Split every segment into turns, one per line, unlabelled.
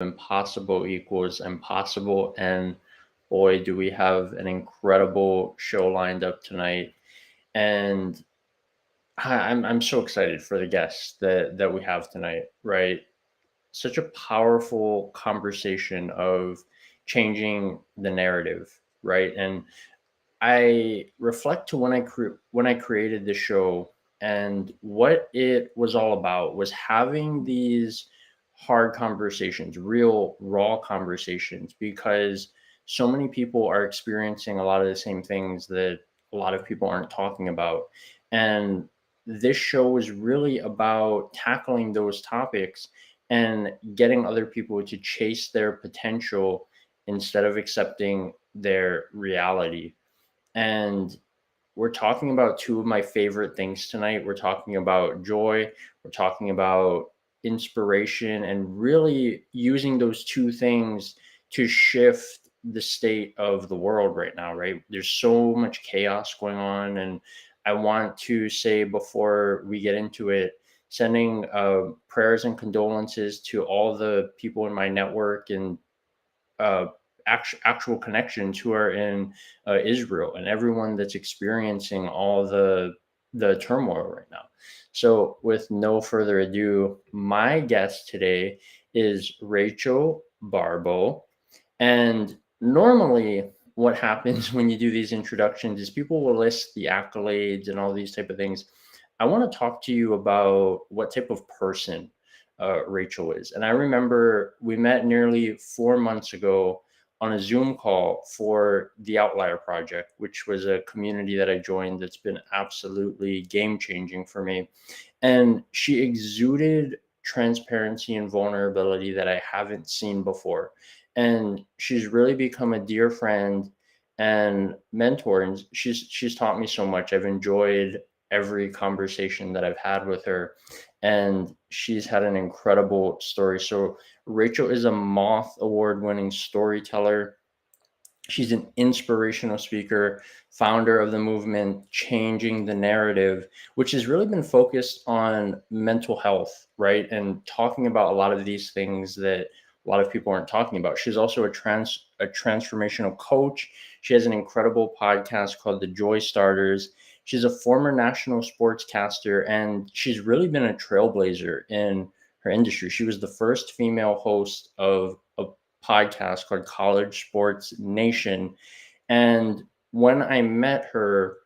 impossible equals impossible. And boy, do we have an incredible show lined up tonight. And I'm so excited for the guests that we have tonight, right? Such a powerful conversation of changing the narrative, right? And I reflect to when I created the show, and what it was all about was having these hard conversations, real raw conversations, because so many people are experiencing a lot of the same things that a lot of people aren't talking about. And this show is really about tackling those topics and getting other people to chase their potential instead of accepting their reality. And we're talking about two of my favorite things tonight. We're talking about joy, we're talking about inspiration, and really using those two things to shift the state of the world right now, right? There's so much chaos going on. And I want to say, before we get into it, sending prayers and condolences to all the people in my network and uh, actual connections who are in Israel, and everyone that's experiencing all the turmoil right now. So, with no further ado, my guest today is Rachel Baribeau. And normally, what happens when you do these introductions is people will list the accolades and all these type of things. I want to talk to you about what type of person Rachel is. And I remember we met nearly 4 months ago on a Zoom call for the Outlier Project, which was a community that I joined that's been absolutely game changing for me. And she exuded transparency and vulnerability that I haven't seen before. And she's really become a dear friend and mentor. And she's taught me so much. I've enjoyed every conversation that I've had with her, and she's had an incredible story. So Rachel is a MOTH award-winning storyteller. She's an inspirational speaker, founder of the movement Changing the Narrative, which has really been focused on mental health, right? And talking about a lot of these things that a lot of people aren't talking about. She's also a transformational coach. She has an incredible podcast called the Joystarters. She's a former national sportscaster, and she's really been a trailblazer in her industry. She was the first female host of a podcast called College Sports Nation. And when I met her,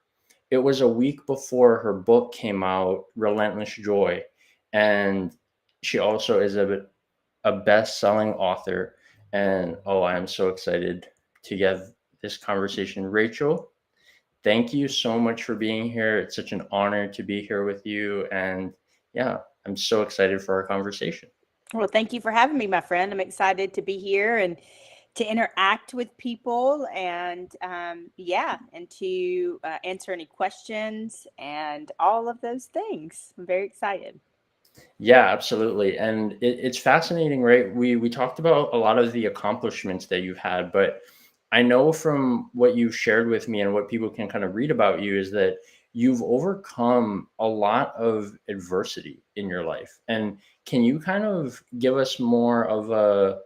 it was a week before her book came out, Relentless Joy. And she also is a best-selling author. And oh, I am so excited to get this conversation. Rachel, thank you so much for being here. It's such an honor to be here with you. And yeah, I'm so excited for our conversation.
Well, thank you for having me, my friend. I'm excited to be here and to interact with people and and to answer any questions and all of those things. I'm very excited.
Yeah, absolutely. And it's fascinating, right? We talked about a lot of the accomplishments that you've had, but I know from what you've shared with me and what people can kind of read about you is that you've overcome a lot of adversity in your life. And can you kind of give us more of a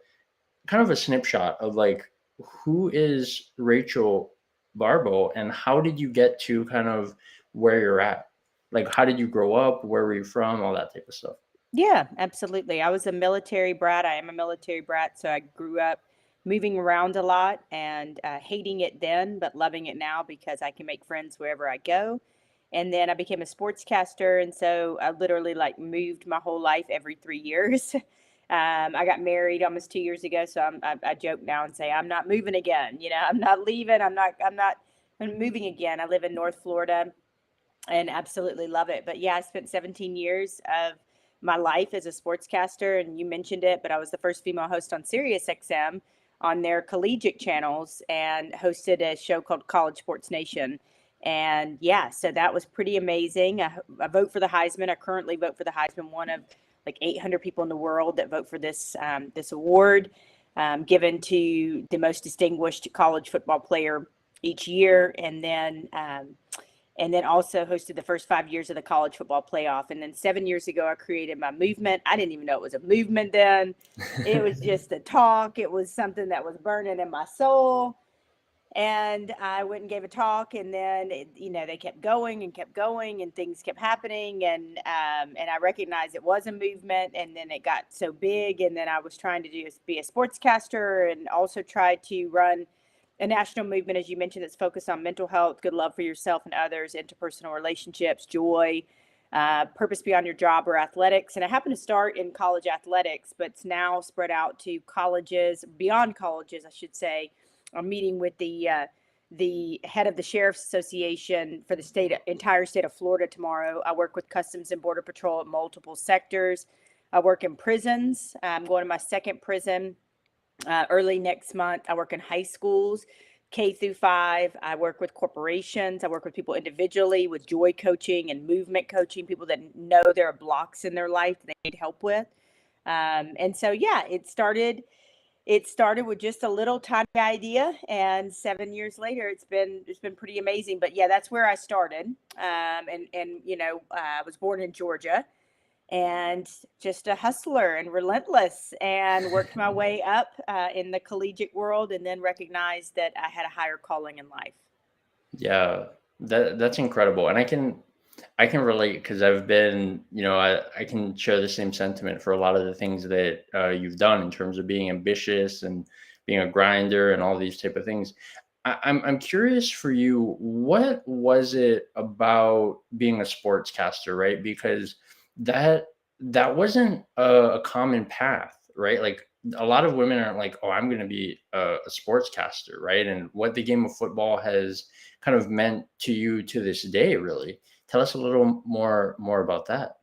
kind of a snapshot of like, who is Rachel Baribeau and how did you get to kind of where you're at? Like, how did you grow up? Where were you from? All that type of stuff.
Yeah, absolutely. I was a military brat. I am a military brat. So I grew up moving around a lot and hating it then, but loving it now because I can make friends wherever I go. And then I became a sportscaster. And so I literally like moved my whole life every 3 years. I got married almost 2 years ago. So I joke now and say, I'm not moving again. You know, I'm not leaving. I'm moving again. I live in North Florida and absolutely love it. But yeah, I spent 17 years of my life as a sportscaster, and you mentioned it, but I was the first female host on Sirius XM on their collegiate channels and hosted a show called College Sports Nation. And yeah, so that was pretty amazing. I vote for the Heisman. I currently vote for the Heisman, one of like 800 people in the world that vote for this award, given to the most distinguished college football player each year. And then and then also hosted the first 5 years of the college football playoff. And then 7 years ago, I created my movement. I didn't even know it was a movement then. It was just a talk. It was something that was burning in my soul. And I went and gave a talk, and then they kept going and things kept happening, and I recognized it was a movement, and then it got so big, and then I was trying to be a sportscaster, and also tried to run a national movement, as you mentioned, that's focused on mental health, good love for yourself and others, interpersonal relationships, joy, purpose beyond your job or athletics. And I happened to start in college athletics, but it's now spread out to colleges, beyond colleges, I should say. I'm meeting with the head of the Sheriff's Association for the entire state of Florida tomorrow. I work with Customs and Border Patrol at multiple sectors. I work in prisons. I'm going to my second prison early next month. I work in high schools, K through 5. I work with corporations. I work with people individually with joy coaching and movement coaching, people that know there are blocks in their life that they need help with. And so, yeah, it started with just a little tiny idea, and 7 years later, it's been pretty amazing. But yeah, that's where I started. I was born in Georgia, and just a hustler and relentless, and worked my way up in the collegiate world, and then recognized that I had a higher calling in life.
Yeah, that's incredible. And I can relate, because I've been, I can share the same sentiment for a lot of the things that you've done in terms of being ambitious and being a grinder and all these type of things. I'm curious for you, what was it about being a sportscaster, right? Because that wasn't a common path, right? Like, a lot of women aren't like, oh, I'm going to be a sportscaster, right? And what the game of football has kind of meant to you to this day, really. Tell us a little more about that.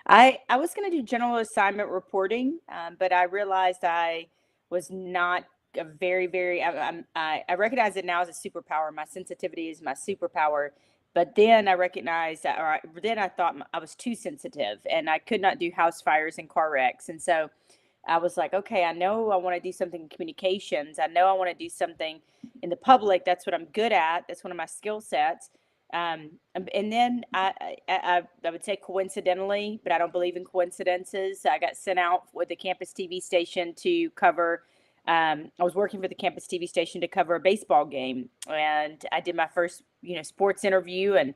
I was going to do general assignment reporting, but I realized I was not a very, I recognize it now as a superpower. My sensitivity is my superpower. But then I recognized that, then I thought I was too sensitive, and I could not do house fires and car wrecks. And so I was like, okay, I know I want to do something in communications. I know I want to do something in the public. That's what I'm good at. That's one of my skill sets. And then I would say coincidentally, but I don't believe in coincidences, I got sent out with the campus TV station to cover. I was working for the campus TV station to cover a baseball game, and I did my first, sports interview, and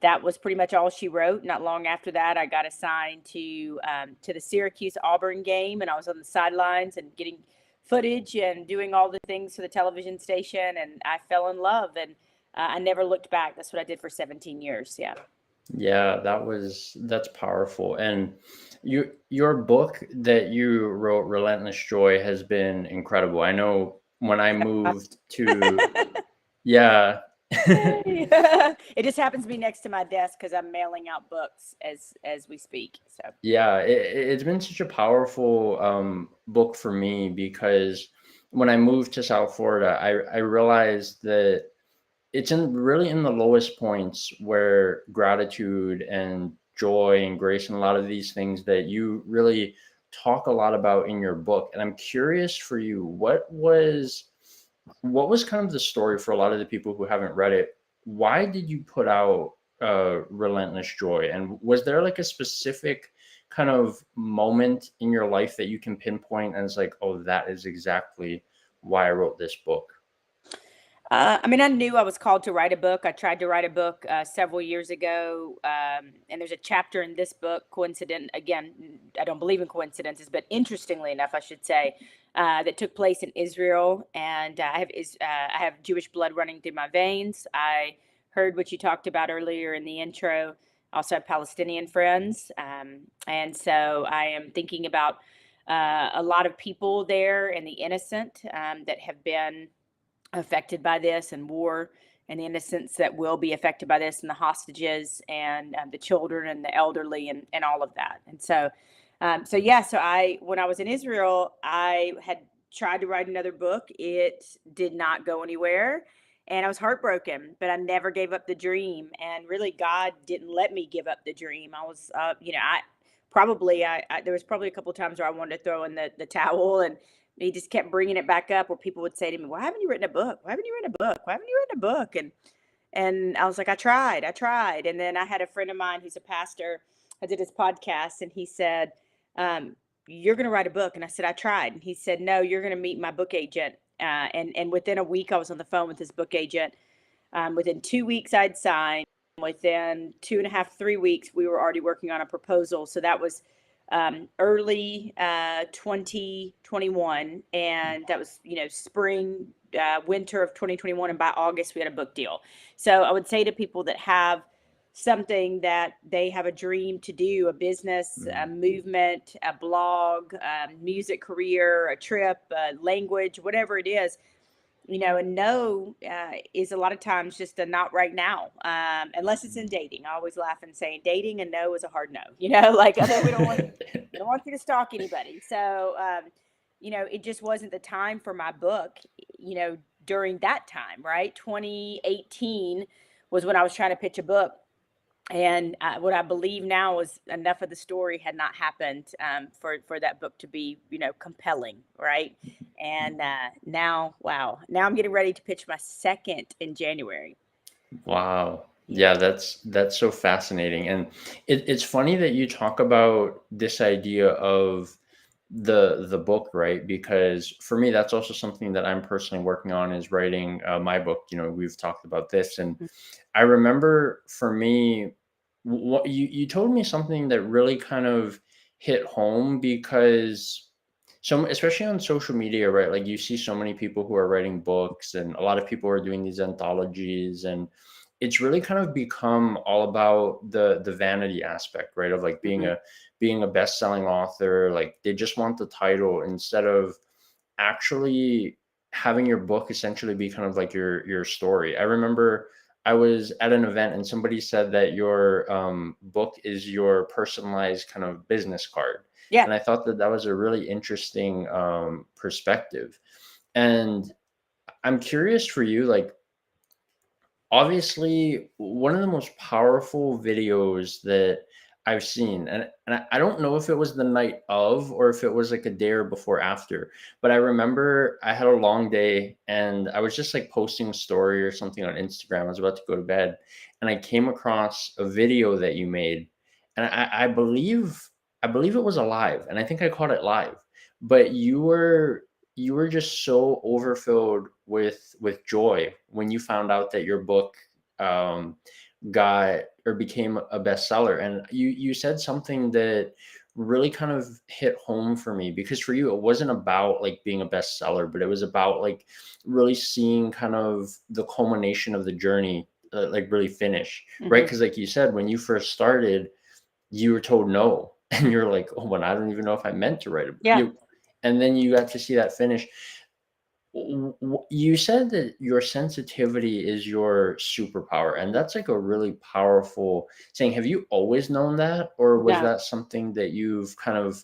that was pretty much all she wrote. Not long after that, I got assigned to the Syracuse Auburn game, and I was on the sidelines and getting footage and doing all the things for the television station, and I fell in love, and I never looked back. That's what I did for 17 years. Yeah.
Yeah, that's powerful. And your book that you wrote, Relentless Joy, has been incredible. I know when I moved to, yeah.
Yeah. It just happens to be next to my desk because I'm mailing out books as we speak. So
Yeah, it's been such a powerful book for me, because when I moved to South Florida, I realized that it's really in the lowest points where gratitude and joy and grace and a lot of these things that you really talk a lot about in your book. And I'm curious for you, what was kind of the story for a lot of the people who haven't read it? Why did you put out Relentless Joy? And was there like a specific kind of moment in your life that you can pinpoint and it's like, oh, that is exactly why I wrote this book?
I mean, I knew I was called to write a book. I tried to write a book several years ago, and there's a chapter in this book. Again, I don't believe in coincidences, but interestingly enough, I should say, that took place in Israel, and I have Jewish blood running through my veins. I heard what you talked about earlier in the intro. Also have Palestinian friends, and so I am thinking about a lot of people there and the innocent that have been affected by this, and war, and the innocents that will be affected by this, and the hostages, and the children and the elderly, and all of that. And so when I was in Israel, I had tried to write another book. It did not go anywhere, and I was heartbroken, but I never gave up the dream. And really, God didn't let me give up the dream. I was there was probably a couple of times where I wanted to throw in the towel, and he just kept bringing it back up, where people would say to me, why haven't you written a book? Why haven't you written a book? Why haven't you written a book? And And I was like, I tried. And then I had a friend of mine who's a pastor. I did his podcast, and he said, you're going to write a book. And I said, I tried. And he said, no, you're going to meet my book agent. And within a week, I was on the phone with his book agent. Within 2 weeks, I'd signed. Within 2.5, 3 weeks, we were already working on a proposal. So that was early 2021, and that was spring, winter of 2021, and by August we had a book deal. So I would say to people that have something that they have a dream to do, a business, a movement, a blog, music career, a trip, a language, whatever it is, and no is a lot of times just a not right now, unless it's in dating. I always laugh and say dating and no is a hard no, like although we don't want you to stalk anybody. So, it just wasn't the time for my book, during that time, right? 2018 was when I was trying to pitch a book. And what I believe now is enough of the story had not happened for that book to be, compelling, right? And now I'm getting ready to pitch my second in January.
Wow. Yeah, that's so fascinating. And it's funny that you talk about this idea of the book, right? Because for me, that's also something that I'm personally working on, is writing my book. We've talked about this, and I remember for me, what you told me something that really kind of hit home, because especially on social media, right? Like you see so many people who are writing books, and a lot of people are doing these anthologies, and it's really kind of become all about the vanity aspect, right? Of like being a best-selling author. Like they just want the title instead of actually having your book essentially be kind of like your story. I remember I was at an event and somebody said that your book is your personalized kind of business card.
Yeah.
And I thought that was a really interesting perspective. And I'm curious for you, like, obviously one of the most powerful videos that I've seen, and I don't know if it was the night of or if it was like a day or before after, but I remember I had a long day and I was just like posting a story or something on Instagram. I was about to go to bed and I came across a video that you made, and I believe it was a live, and I think I caught it live, but you were just so overfilled with joy when you found out that your book um, got or became a bestseller. And you said something that really kind of hit home for me, because for you it wasn't about like being a bestseller, but it was about like really seeing kind of the culmination of the journey, like really finish, right? Because like you said, when you first started, you were told no, and you're like, oh, but I don't even know if I meant to write a book.
Yeah.
And then you got to see that finish. You said that your sensitivity is your superpower, and that's like a really powerful saying. Have you always known that, or was
No.
that something that you've kind of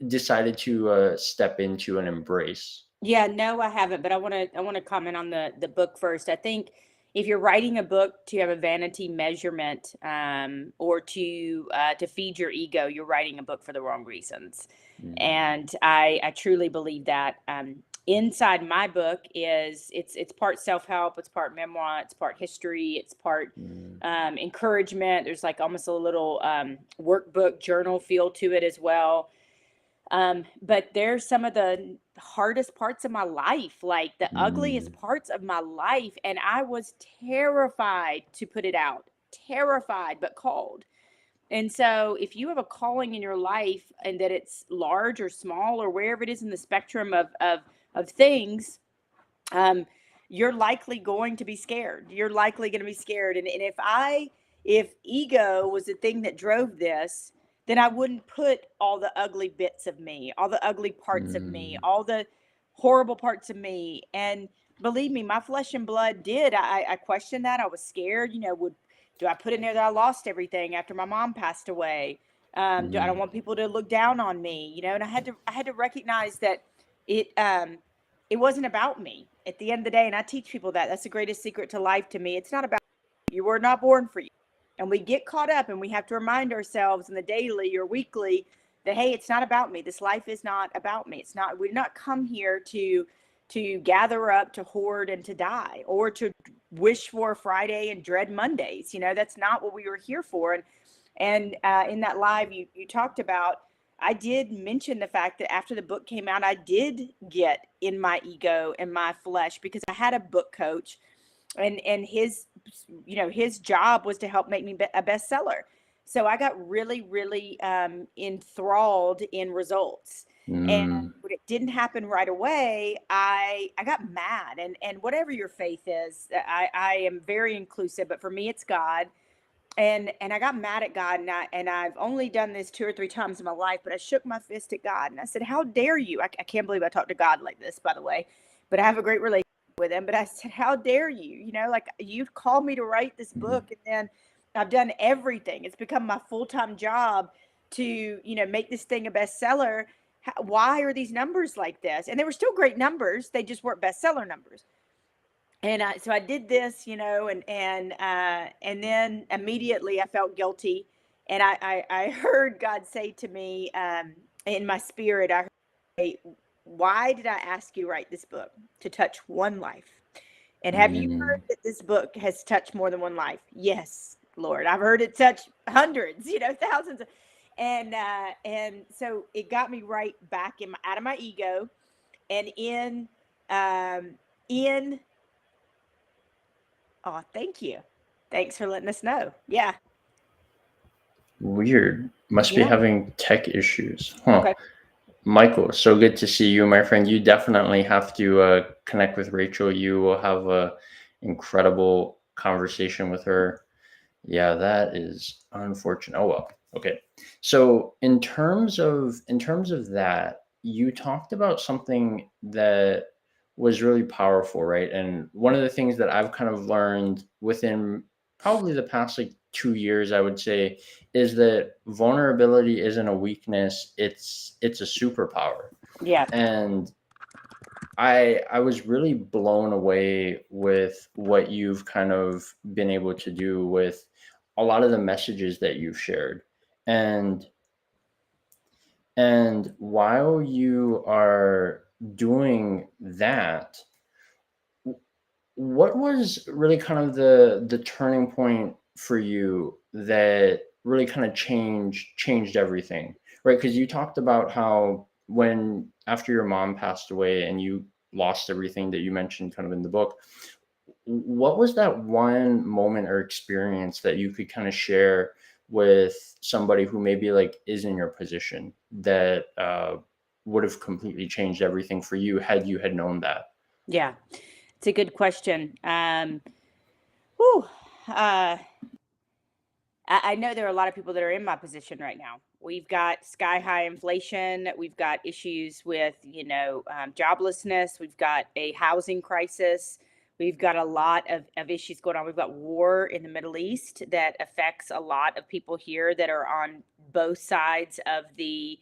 decided to step into and embrace?
Yeah, no, I haven't, but I want to comment on the book first. I think if you're writing a book to have a vanity measurement, or to feed your ego, you're writing a book for the wrong reasons. And I truly believe that. Inside my book it's part self-help, it's part memoir, it's part history, it's part encouragement. There's like almost a little workbook journal feel to it as well. But there's some of the hardest parts of my life, like the ugliest parts of my life. And I was terrified to put it out, terrified, but called. And so if you have a calling in your life, and that it's large or small or wherever it is in the spectrum of things, you're likely going to be scared. You're likely going to be scared. And if ego was the thing that drove this, then I wouldn't put all the ugly bits of me, all the ugly parts of me, all the horrible parts of me. And believe me, my flesh and blood did. I questioned that. I was scared. Do I put in there that I lost everything after my mom passed away? I don't want people to look down on me, and I had to recognize that it wasn't about me at the end of the day. And I teach people that's the greatest secret to life to me. It's not about you. You were not born for you. And we get caught up, and we have to remind ourselves in the daily or weekly that, hey, it's not about me. This life is not about me. It's not, we did not come here to to gather up, to hoard, and to die, or to wish for Friday and dread Mondays. That's not what we were here for. And in that live, you talked about, I did mention the fact that after the book came out, I did get in my ego and my flesh, because I had a book coach, and his job was to help make me a bestseller. So I got really, really enthralled in results. And when it didn't happen right away, I got mad. And whatever your faith is, I am very inclusive, but for me, it's God. And I got mad at God, and I've only done this 2 or 3 times in my life, but I shook my fist at God and I said, "How dare you?" I can't believe I talked to God like this, by the way, but I have a great relationship with him. But I said, "How dare you? Like, you've called me to write this book, and then I've done everything. It's become my full-time job to, make this thing a bestseller. Why are these numbers like this?" And they were still great numbers. They just weren't bestseller numbers. And so I did this, and then immediately I felt guilty, and I heard God say to me, in my spirit, I heard, "Hey, why did I ask you to write this book? To touch one life. And have you heard that this book has touched more than one life?" "Yes, Lord, I've heard it touch hundreds, thousands." And so it got me right back out of my ego, and in. Oh, thank you. Thanks for letting us know. Yeah.
Weird. Must be having tech issues. Huh.
Okay.
Michael, so good to see you, my friend. You definitely have to connect with Rachel. You will have a incredible conversation with her. Yeah, that is unfortunate. Oh well. Okay. So in terms of that, you talked about something that was really powerful, right? And one of the things that I've kind of learned within probably the past 2 years, I would say, is that vulnerability isn't a weakness, it's a superpower.
Yeah.
And I was really blown away with what you've kind of been able to do with a lot of the messages that you've shared. And while you are doing that, what was really kind of the turning point for you that really kind of changed everything, right? Because you talked about how when after your mom passed away and you lost everything that you mentioned kind of in the book, what was that one moment or experience that you could kind of share with somebody who maybe is in your position that would have completely changed everything for you had you had known that?
Yeah. It's a good question. Whew, I know there are a lot of people that are in my position right now. We've got sky high inflation. We've got issues with, joblessness. We've got a housing crisis. We've got a lot of issues going on. We've got war in the Middle East that affects a lot of people here that are on both sides of the,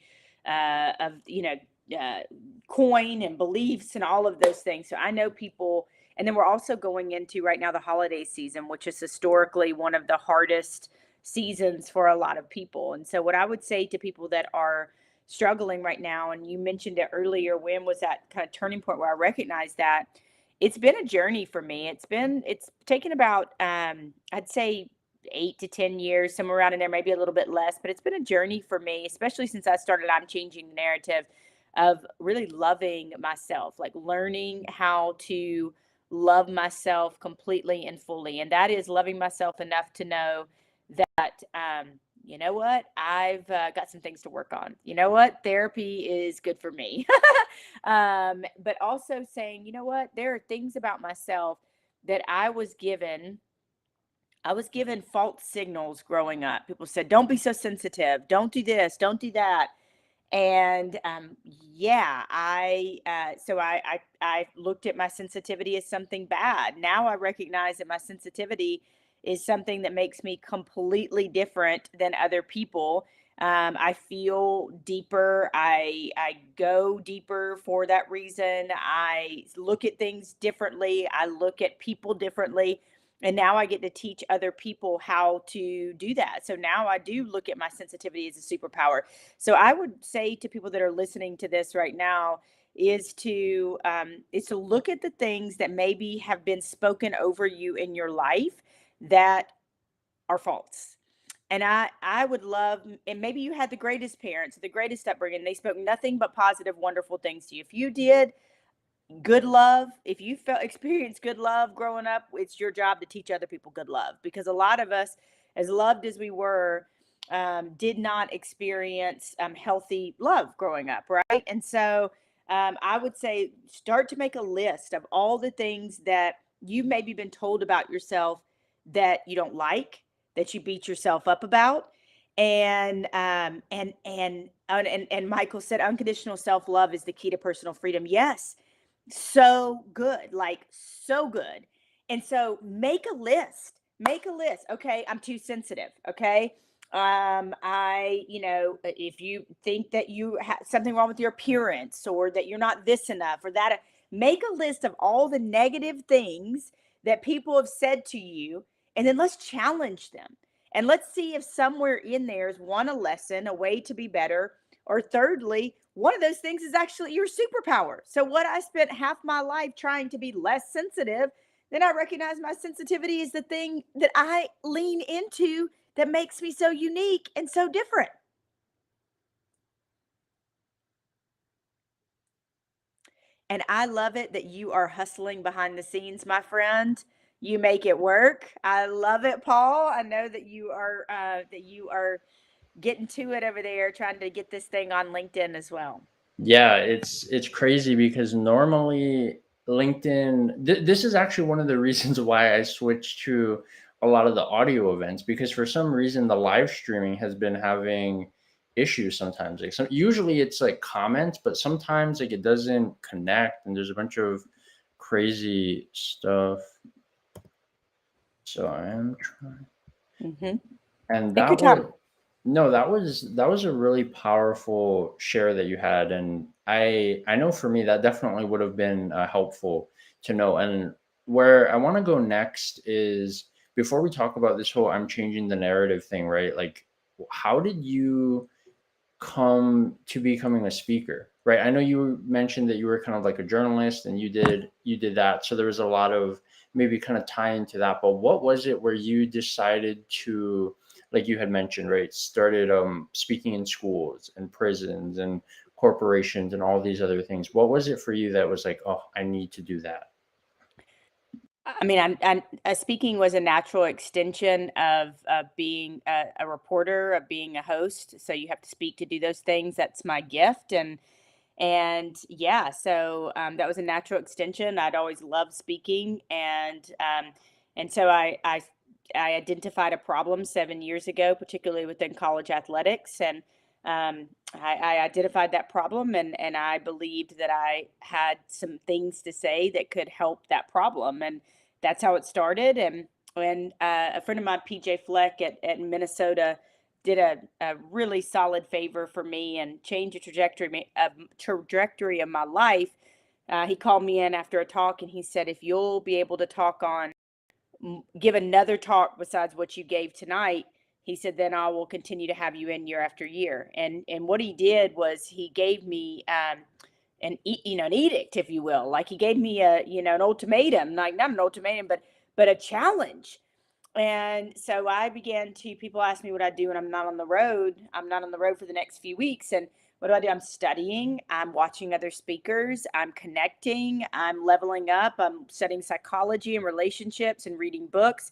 coin and beliefs and all of those things. So I know people, and then we're also going into right now the holiday season, which is historically one of the hardest seasons for a lot of people. And so what I would say to people that are struggling right now, and you mentioned it earlier, when was that kind of turning point where I recognized that? It's been a journey for me. It's taken about I'd say 8 to 10 years, somewhere around in there, maybe a little bit less, but it's been a journey for me, especially since I started I'm changing the narrative of really loving myself, like learning how to love myself completely and fully. And that is loving myself enough to know that, you know what, I've got some things to work on. You know what, therapy is good for me. But also saying, you know what, there are things about myself that I was given false signals growing up. People said, "Don't be so sensitive. Don't do this. Don't do that." And yeah, I looked at my sensitivity as something bad. Now I recognize that my sensitivity is something that makes me completely different than other people. I feel deeper. I go deeper for that reason. I look at things differently. I look at people differently. And now I get to teach other people how to do that. So now I do look at my sensitivity as a superpower. So I would say to people that are listening to this right now, is to look at the things that maybe have been spoken over you in your life that are false. And I would love, and maybe you had the greatest parents, the greatest upbringing. They spoke nothing but positive, wonderful things to you. If you did, good love, if you felt experienced good love growing up, it's your job to teach other people good love, because a lot of us, as loved as we were, did not experience healthy love growing up, right? And so I would say start to make a list of all the things that you maybe been told about yourself that you don't like, that you beat yourself up about. And Michael said unconditional self-love is the key to personal freedom. Yes, so good, like so good. And so make a list. Make a list. Okay, I'm too sensitive. Okay. If you think that you have something wrong with your appearance, or that you're not this enough, or that, make a list of all the negative things that people have said to you, and then let's challenge them. And let's see if somewhere in there is one, a lesson, a way to be better, or thirdly, one of those things is actually your superpower. So what I spent half my life trying to be less sensitive, then I recognize my sensitivity is the thing that I lean into that makes me so unique and so different. And I love it that you are hustling behind the scenes, my friend. You make it work. I love it, Paul. I know that you are getting to it over there, trying to get this thing on LinkedIn as well.
Yeah, it's crazy because normally LinkedIn, this is actually one of the reasons why I switched to a lot of the audio events, because for some reason the live streaming has been having issues sometimes. Like, usually it's like comments, but sometimes like it doesn't connect, and there's a bunch of crazy stuff. So I am trying.
Mm-hmm.
And
Take your time.
that was a really powerful share that you had, and I know for me that definitely would have been helpful to know. And where I want to go next is, before we talk about this whole I'm changing the narrative thing, right? Like, how did you come to becoming a speaker, right? I know you mentioned that you were kind of like a journalist, and you did that, so there was a lot of maybe kind of tie into that. But what was it where you decided to, like you had mentioned, right, started speaking in schools and prisons and corporations and all these other things? What was it for you that was like, oh, I need to do that?
I mean, speaking was a natural extension of being a reporter, of being a host. So you have to speak to do those things. That's my gift, and yeah, so that was a natural extension. I'd always loved speaking, and so I identified a problem 7 years ago, particularly within college athletics, and I identified that problem, and I believed that I had some things to say that could help that problem, and that's how it started. And when a friend of mine, PJ Fleck at Minnesota, did a really solid favor for me and changed the trajectory of my life. He called me in after a talk, and he said, if you'll be able to give another talk besides what you gave tonight, he said, then I will continue to have you in year after year. And what he did was he gave me an edict, if you will. Like, he gave me an ultimatum, like not an ultimatum, but a challenge. And so I began to, people ask me what I do when I'm not on the road. I'm not on the road for the next few weeks. And what do I do? I'm studying, I'm watching other speakers, I'm connecting, I'm leveling up, I'm studying psychology and relationships and reading books,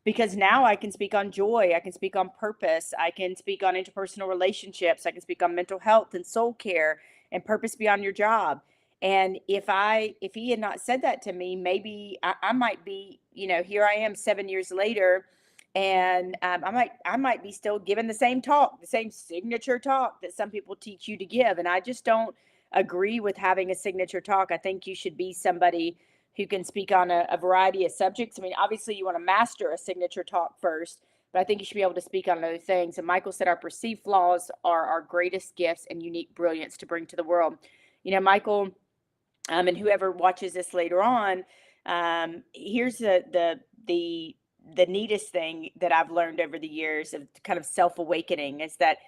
because now I can speak on joy, I can speak on purpose, I can speak on interpersonal relationships, I can speak on mental health and soul care and purpose beyond your job. And if he had not said that to me, maybe I might be, here I am 7 years later, and I might be still giving the same talk, the same signature talk that some people teach you to give. And I just don't agree with having a signature talk. I think you should be somebody who can speak on a variety of subjects. I mean, obviously you want to master a signature talk first, but I think you should be able to speak on other things. And Michael said our perceived flaws are our greatest gifts and unique brilliance to bring to the world. Michael, and whoever watches this later on, here's the neatest thing that I've learned over the years of kind of self-awakening, is that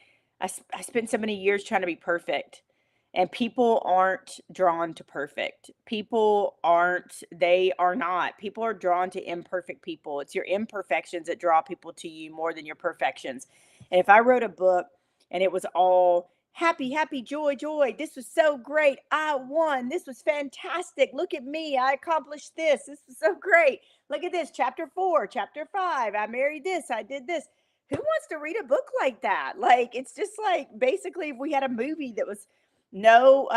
I spent so many years trying to be perfect. And people aren't drawn to perfect. They are not. People are drawn to imperfect people. It's your imperfections that draw people to you more than your perfections. And if I wrote a book and it was all happy, happy, joy, joy, this was so great, I won, this was fantastic, look at me, I accomplished this was so great, look at this, chapter 4, chapter 5, I married this, I did this. Who wants to read a book like that? Like, it's just like basically if we had a movie that was no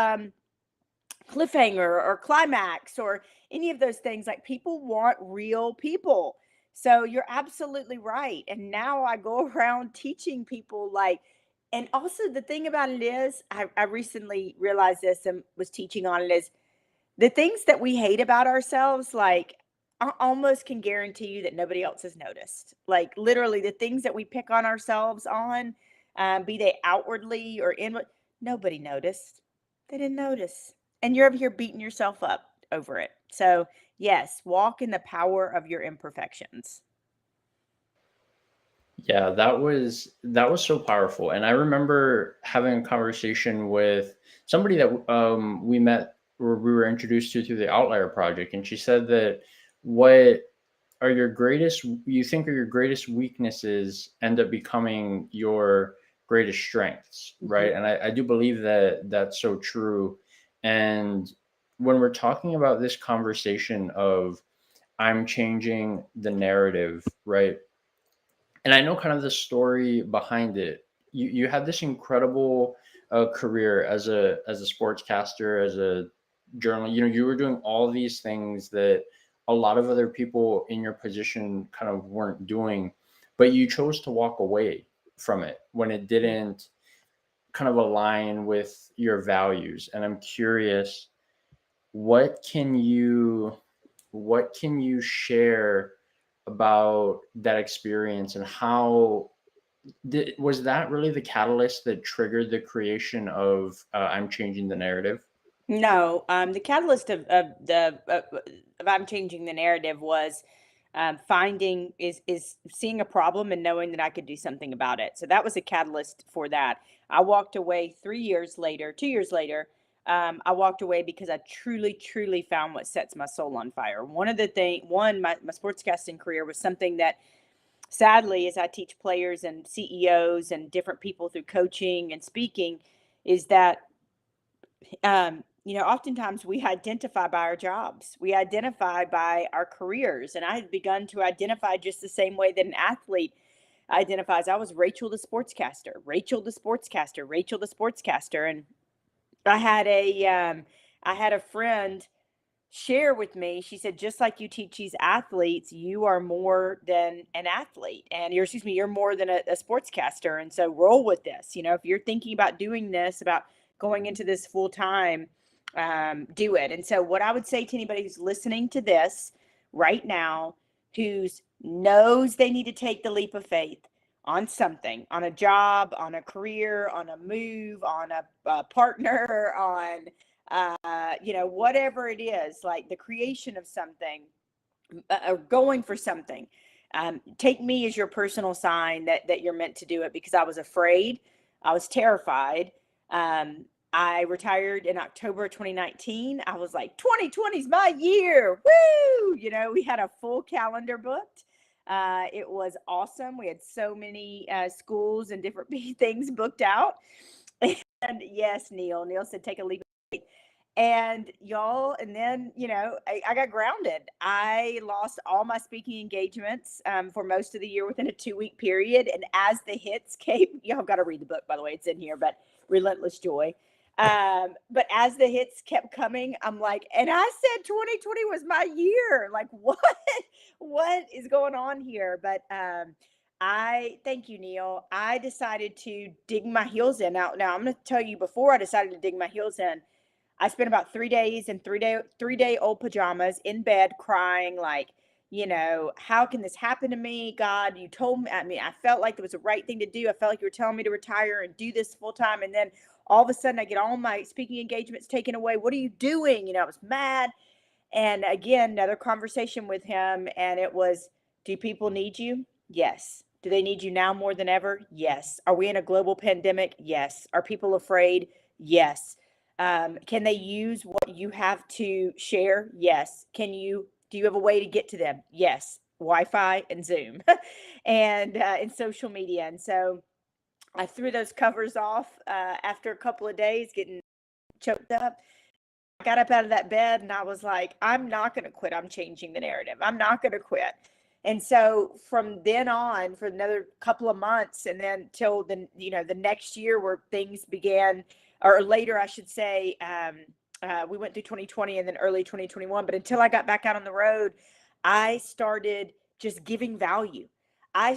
cliffhanger or climax or any of those things, like people want real people. So you're absolutely right. And now I go around teaching people, like, and also the thing about it is, I recently realized this and was teaching on it, is the things that we hate about ourselves, like, I almost can guarantee you that nobody else has noticed. Like, literally, the things that we pick on ourselves on, be they outwardly or inward, nobody noticed. They didn't notice. And you're over here beating yourself up over it. So, yes, walk in the power of your imperfections.
Yeah, that was so powerful. And I remember having a conversation with somebody that we met, or we were introduced to through the Outlier Project, and she said that what are your greatest you think are your greatest weaknesses end up becoming your greatest strengths,
Mhm.
right? And I do believe that that's so true. And when we're talking about this conversation of I'm changing the narrative, right? And I know kind of the story behind it. You had this incredible career as a sportscaster, as a journal. You know, you were doing all these things that a lot of other people in your position kind of weren't doing, but you chose to walk away from it when it didn't kind of align with your values. And I'm curious, what can you what can you share about that experience, and how was that really the catalyst that triggered the creation of I'm changing the narrative?
No, the catalyst of I'm changing the narrative was finding is seeing a problem and knowing that I could do something about it. So that was a catalyst for that. I walked away 3 years later, 2 years later. I walked away because I truly, truly found what sets my soul on fire. One of the thing, one my sportscasting career was something that, sadly, as I teach players and CEOs and different people through coaching and speaking, is that oftentimes we identify by our jobs. We identify by our careers. And I had begun to identify just the same way that an athlete identifies. I was Rachel the sportscaster, Rachel the sportscaster, Rachel the sportscaster. And I had a friend share with me. She said, just like you teach these athletes, you are more than an athlete, and you're more than a sportscaster. And so roll with this. If you're thinking about doing this, about going into this full time, do it. And so what I would say to anybody who's listening to this right now, who's knows they need to take the leap of faith on something, on a job, on a career, on a move, on a partner, on whatever it is, like the creation of something, or going for something. Take me as your personal sign that you're meant to do it, because I was afraid. I was terrified. I retired in October 2019. I was like, 2020 is my year. Woo! We had a full calendar booked. It was awesome. We had so many schools and different things booked out. And yes, Neil said, take a leap. And y'all, and then, I got grounded. I lost all my speaking engagements for most of the year within a 2-week period. And as the hits came, y'all got to read the book, by the way, it's in here, but Relentless Joy. But as the hits kept coming, I'm like, and I said 2020 was my year. Like, what is going on here? But I thank you, Neil. I decided to dig my heels in. Now I'm going to tell you, before I decided to dig my heels in, I spent about 3 days in three day old pajamas in bed crying, like, how can this happen to me? God, you told me. I mean, I felt like it was the right thing to do. I felt like you were telling me to retire and do this full time. And then all of a sudden I get all my speaking engagements taken away. What are you doing? I was mad. And again, another conversation with him. And it was, do people need you? Yes. Do they need you now more than ever? Yes. Are we in a global pandemic? Yes. Are people afraid? Yes. Can they use what you have to share? Yes. Do you have a way to get to them? Yes. Wi-Fi and Zoom and social media. And so I threw those covers off after a couple of days, getting choked up. I got up out of that bed and I was like, I'm not going to quit. I'm changing the narrative. I'm not going to quit. And so from then on, for another couple of months, and then till the next year where things began, or later, I should say, we went through 2020 and then early 2021. But until I got back out on the road, I started just giving value. I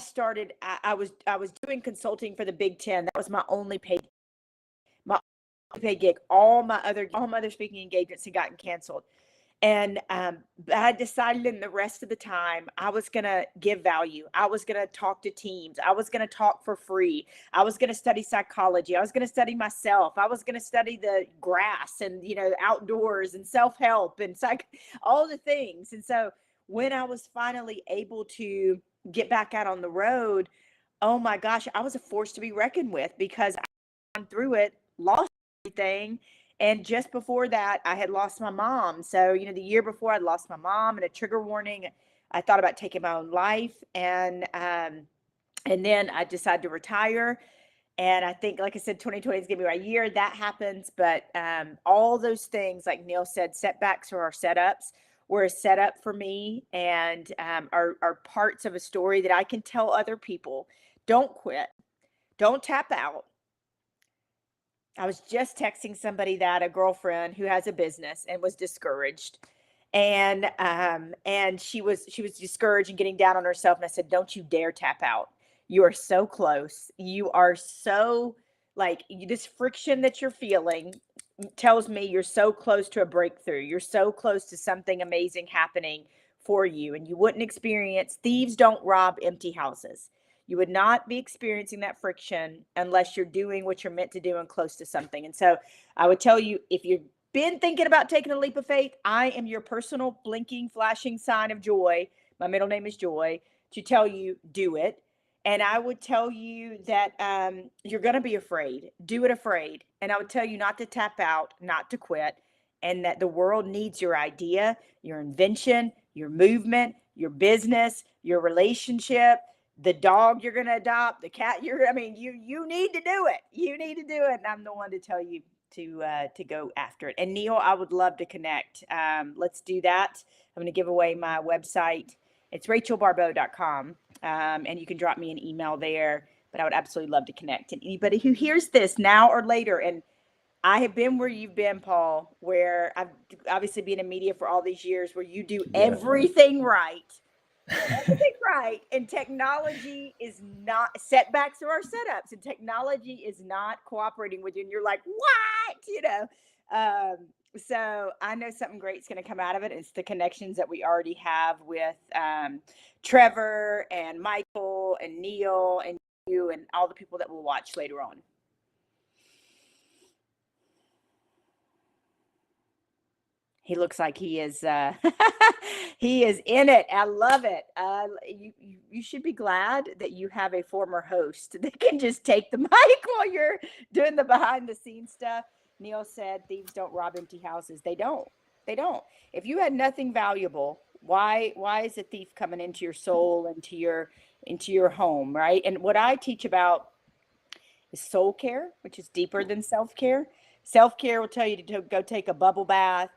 was doing consulting for the Big Ten. That was my paid gig. All my other speaking engagements had gotten canceled. And I decided in the rest of the time, I was going to give value. I was going to talk to teams. I was going to talk for free. I was going to study psychology. I was going to study myself. I was going to study the grass and, outdoors and self-help and all the things. And so when I was finally able to get back out on the road, oh my gosh, I was a force to be reckoned with, because I went through it, lost everything. And just before that, I had lost my mom. So, the year before, I'd lost my mom, and a trigger warning. I thought about taking my own life. And then I decided to retire. And I think, like I said, 2020 is going to be my year. That happens. But all those things, like Neil said, setbacks are our setups, were a setup for me, and are parts of a story that I can tell other people. Don't quit. Don't tap out. I was just texting somebody, a girlfriend who has a business, and was discouraged. And she was discouraged and getting down on herself. And I said, don't you dare tap out. You are so close. You are so, this friction that you're feeling tells me you're so close to a breakthrough. You're so close to something amazing happening for you. And you wouldn't experience, thieves don't rob empty houses. You would not be experiencing that friction unless you're doing what you're meant to do and close to something. And so I would tell you, if you've been thinking about taking a leap of faith, I am your personal blinking, flashing sign of joy. My middle name is Joy, to tell you, do it. And I would tell you that you're going to be afraid. Do it afraid. And I would tell you not to tap out, not to quit, and that the world needs your idea, your invention, your movement, your business, your relationship, the dog you're going to adopt, the cat you need to do it. You need to do it. And I'm the one to tell you to go after it. And Neil, I would love to connect. Let's do that. I'm going to give away my website. It's rachelbaribeau.com. And you can drop me an email there, but I would absolutely love to connect. And anybody who hears this now or later, and I have been where you've been, Paul, where I've obviously been in media for all these years, where you do everything right. Everything right. And technology is not, setbacks are our setups, and technology is not cooperating with you. And you're like, what? So I know something great's going to come out of it. It's the connections that we already have with Trevor and Michael and Neil and you and all the people that we'll watch later on. He looks like he is he is in it. I love it. You should be glad that you have a former host that can just take the mic while you're doing the behind the scenes stuff. Neil said thieves don't rob empty houses. They don't. If you had nothing valuable, why is a thief coming into your soul, into your home, right? And what I teach about is soul care, which is deeper than self-care. Self-care will tell you to go take a bubble bath,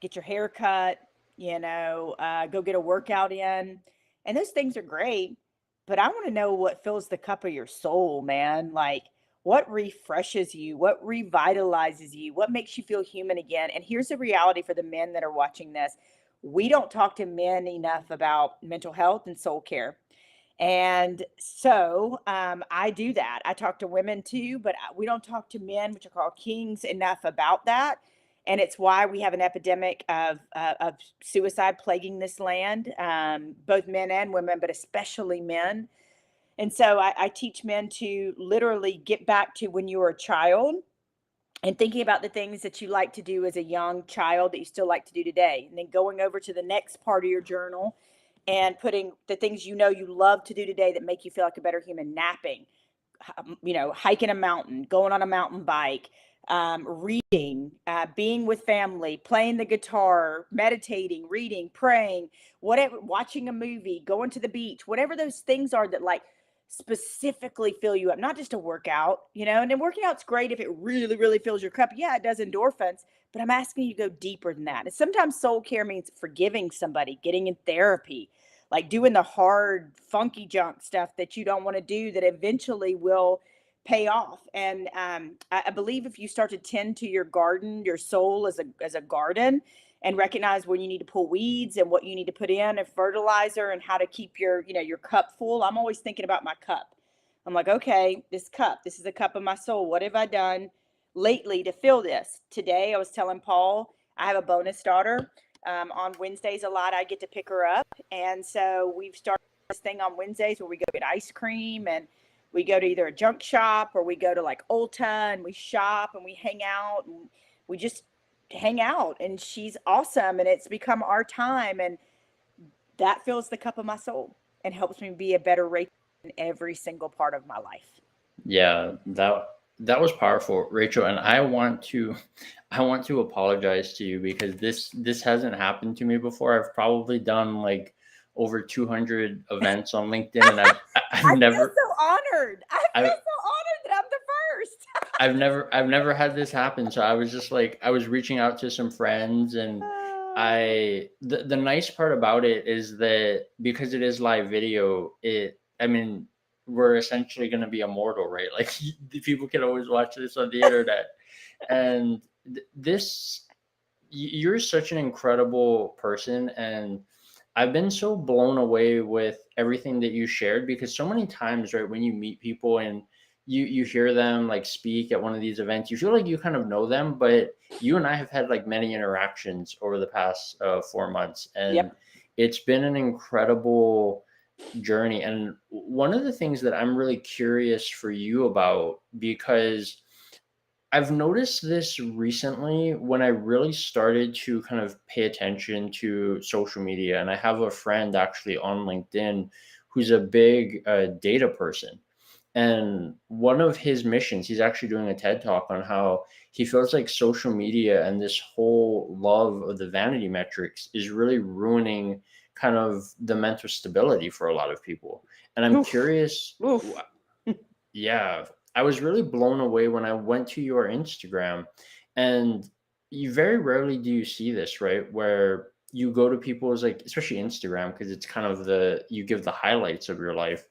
get your hair cut, go get a workout in. And those things are great, but I want to know what fills the cup of your soul, man. Like, what refreshes you, what revitalizes you, what makes you feel human again. And here's the reality for the men that are watching this. We don't talk to men enough about mental health and soul care. And so I do that. I talk to women too, but we don't talk to men, which are called kings, enough about that. And it's why we have an epidemic of suicide plaguing this land, both men and women, but especially men. And so I teach men to literally get back to when you were a child and thinking about the things that you like to do as a young child that you still like to do today. And then going over to the next part of your journal and putting the things you love to do today that make you feel like a better human: napping, hiking a mountain, going on a mountain bike, reading, being with family, playing the guitar, meditating, reading, praying, whatever, watching a movie, going to the beach, whatever those things are that like specifically fill you up, not just a workout, and then working out's great if it really, really fills your cup. Yeah, it does endorphins, but I'm asking you to go deeper than that. And sometimes soul care means forgiving somebody, getting in therapy, like doing the hard, funky junk stuff that you don't want to do that eventually will pay off. And I believe if you start to tend to your garden, your soul as a garden, and recognize when you need to pull weeds and what you need to put in and fertilizer and how to keep your cup full. I'm always thinking about my cup. I'm like, okay, this is a cup of my soul. What have I done lately to fill this? Today, I was telling Paul, I have a bonus daughter. On Wednesdays, a lot I get to pick her up. And so we've started this thing on Wednesdays where we go get ice cream, and we go to either a junk shop or we go to like Ulta and we shop and we hang out and we just hang out. And she's awesome. And it's become our time. And that fills the cup of my soul and helps me be a better Rachel in every single part of my life.
Yeah, that was powerful, Rachel. And I want to apologize to you because this hasn't happened to me before. I've probably done like over 200 events on LinkedIn, and I've never.
I feel so honored. I feel so honored that I'm the first.
I've never had this happen. So I was just like, I was reaching out to some friends, and the nice part about it is that because it is live video, we're essentially going to be immortal, right? Like people can always watch this on the internet. And you're such an incredible person. And I've been so blown away with everything that you shared, because so many times, right, when you meet people and you hear them like speak at one of these events, you feel like you kind of know them, but you and I have had like many interactions over the past 4 months, and it's been an incredible journey. And one of the things that I'm really curious for you about, because I've noticed this recently when I really started to kind of pay attention to social media. And I have a friend actually on LinkedIn who's a big data person. And one of his missions, he's actually doing a TED talk on how he feels like social media and this whole love of the vanity metrics is really ruining kind of the mental stability for a lot of people. And I'm curious. Yeah, I was really blown away when I went to your Instagram, and you very rarely do you see this, right? Where you go to people's, like, especially Instagram, because it's kind of you give the highlights of your life.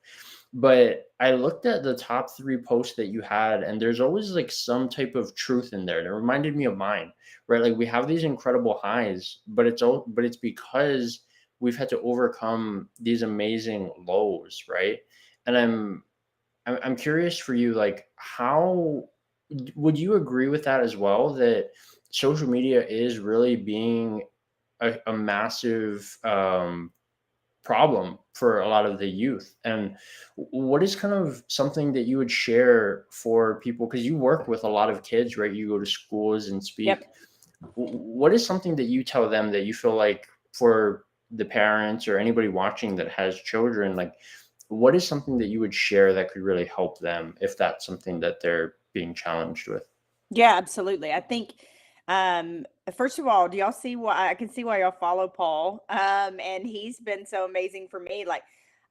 But I looked at the top 3 posts that you had, and there's always like some type of truth in there. And it reminded me of mine, right? Like we have these incredible highs, but it's because we've had to overcome these amazing lows, right? And I'm curious for you, like, how would you agree with that as well? That social media is really being a massive problem for a lot of the youth. And what is kind of something that you would share for people? Because you work with a lot of kids, right? You go to schools and speak.
Yep.
What is something that you tell them that you feel like, for the parents or anybody watching that has children, like, what is something that you would share that could really help them if that's something that they're being challenged with?
Yeah, absolutely. I think, first of all, do y'all see why I can see why y'all follow Paul? And he's been so amazing for me. Like,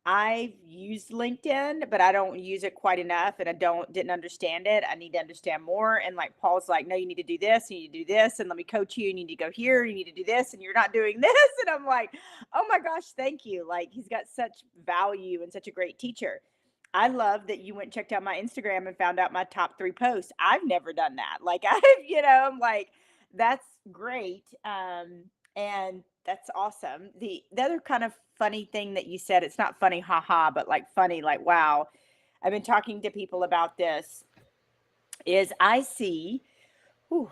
I've used LinkedIn, but I don't use it quite enough, and didn't understand it. I need to understand more. And like Paul's like, no, you need to do this, you need to do this, and let me coach you. You need to go here, you need to do this, and you're not doing this. And I'm like, oh my gosh, thank you. Like, he's got such value and such a great teacher. I love that you went and checked out my Instagram and found out my top 3 posts. I've never done that. Like I'm like, that's great. And that's awesome. The other kind of funny thing that you said, it's not funny, haha, but like funny, like, wow. I've been talking to people about this, is I see, and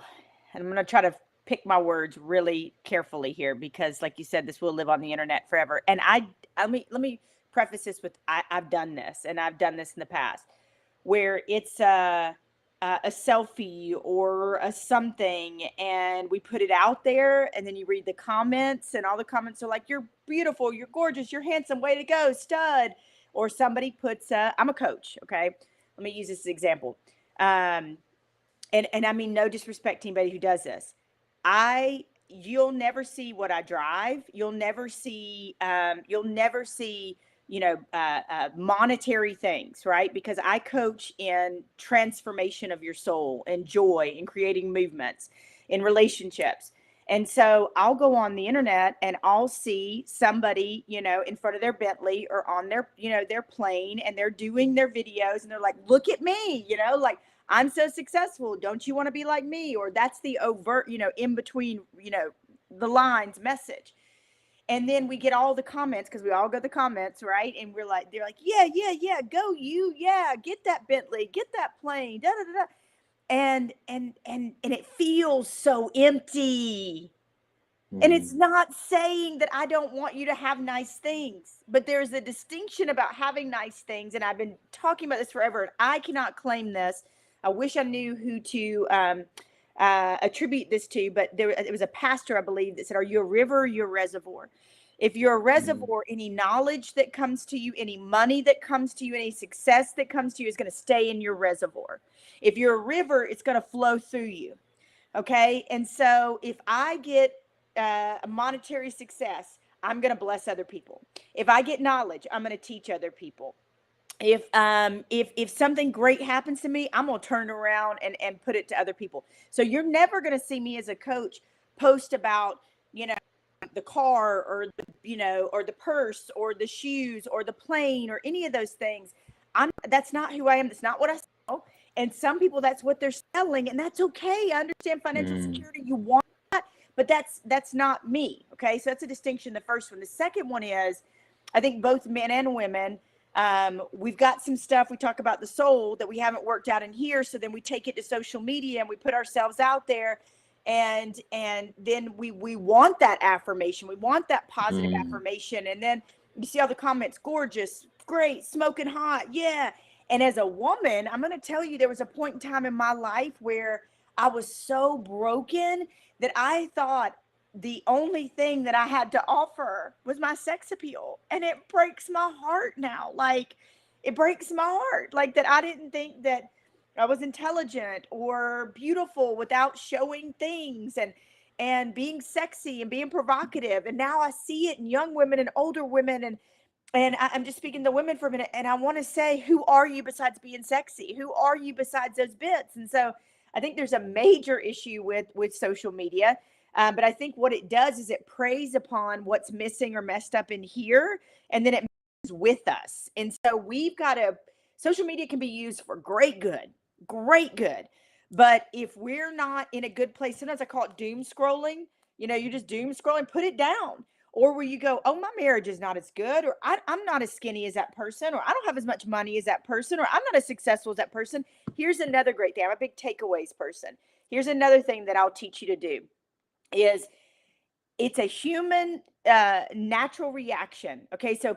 I'm going to try to pick my words really carefully here, because like you said, this will live on the internet forever. And let me preface this with, I've done this, and I've done this in the past, where it's a selfie or a something, and we put it out there, and then you read the comments, and all the comments are like, you're beautiful, you're gorgeous, you're handsome, way to go, stud. Or somebody puts I'm a coach, okay? Let me use this example. and I mean, no disrespect to anybody who does this. You'll never see what I drive. You'll never see, monetary things, right? Because I coach in transformation of your soul and joy and creating movements in relationships. And so I'll go on the internet and I'll see somebody, in front of their Bentley or on their, their plane, and they're doing their videos and they're like, look at me, like, I'm so successful. Don't you want to be like me? Or that's the overt, in between, the lines message. And then we get all the comments, because we all go the comments, right? And they're like, yeah, yeah, yeah, go you, yeah, get that Bentley, get that plane, da da da da. And it feels so empty. And it's not saying that I don't want you to have nice things, but there's a distinction about having nice things. And I've been talking about this forever, and I cannot claim this. I wish I knew who to attribute this to, but it was a pastor, I believe, that said, are you a river or you're a reservoir? If you're a reservoir, any knowledge that comes to you, any money that comes to you, any success that comes to you is going to stay in your reservoir. If you're a river, it's going to flow through you. Okay. And so if I get a monetary success, I'm going to bless other people. If I get knowledge, I'm going to teach other people. If something great happens to me, I'm going to turn around and put it to other people. So you're never going to see me as a coach post about, the car or or the purse or the shoes or the plane or any of those things. That's not who I am. That's not what I sell. And some people, that's what they're selling, and that's okay. I understand financial security. You want that, but that's not me. Okay. So that's a distinction. The first one. The second one is, I think both men and women, we've got some stuff. We talk about the soul that we haven't worked out in here. So then we take it to social media and we put ourselves out there, and then we want that affirmation. We want that positive affirmation. And then you see all the comments, gorgeous, great, smoking hot. Yeah. And as a woman, I'm going to tell you, there was a point in time in my life where I was so broken that I thought the only thing that I had to offer was my sex appeal. And it breaks my heart now. Like, it breaks my heart. Like, that I didn't think that I was intelligent or beautiful without showing things and being sexy and being provocative. And now I see it in young women and older women. And I'm just speaking to women for a minute, and I want to say, who are you besides being sexy? Who are you besides those bits? And so I think there's a major issue with social media. But I think what it does is it preys upon what's missing or messed up in here, and then it moves with us. And so social media can be used for great good. But if we're not in a good place, sometimes I call it doom scrolling. You're just doom scrolling, put it down. Or where you go, oh, my marriage is not as good, or I'm not as skinny as that person, or I don't have as much money as that person, or I'm not as successful as that person. Here's another great thing. I'm a big takeaways person. Here's another thing that I'll teach you to do is, it's a human natural reaction. Okay. So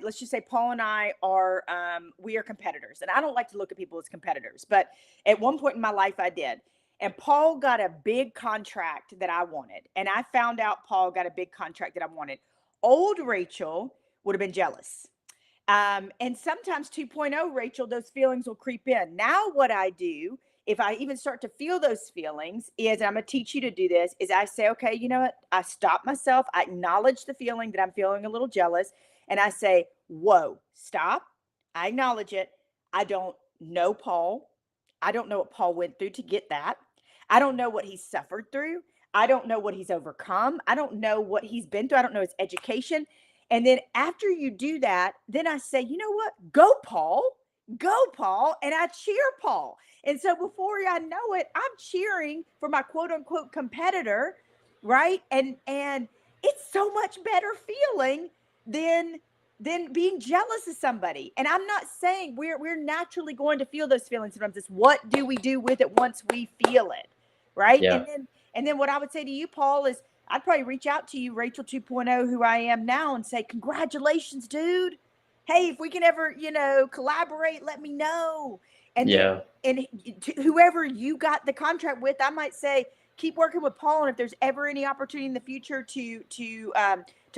let's just say Paul and I are, we are competitors, and I don't like to look at people as competitors, but at one point in my life I did. And Paul got a big contract that I wanted. And I found out Paul got a big contract that I wanted. Old Rachel would have been jealous. And sometimes 2.0 Rachel, those feelings will creep in. Now, what I do, if I even start to feel those feelings, is, I'm going to teach you to do this, is I say, okay, you know what? I stop myself. I acknowledge the feeling that I'm feeling a little jealous. And I say, whoa, stop. I acknowledge it. I don't know Paul. I don't know what Paul went through to get that. I don't know what he's suffered through. I don't know what he's overcome. I don't know what he's been through. I don't know his education. And then after you do that, then I say, you know what? Go, Paul. Go, Paul. And I cheer Paul. And so before I know it, I'm cheering for my quote unquote competitor, right? And it's so much better feeling than being jealous of somebody. And I'm not saying we're naturally going to feel those feelings sometimes. It's what do we do with it once we feel it, right?
Yeah.
And then what I would say to you, Paul, is I'd probably reach out to you, Rachel 2.0, who I am now, and say, congratulations, dude. Hey, if we can ever, collaborate, let me know. And
Yeah.
and whoever you got the contract with, I might say, keep working with Paul, and if there's ever any opportunity in the future to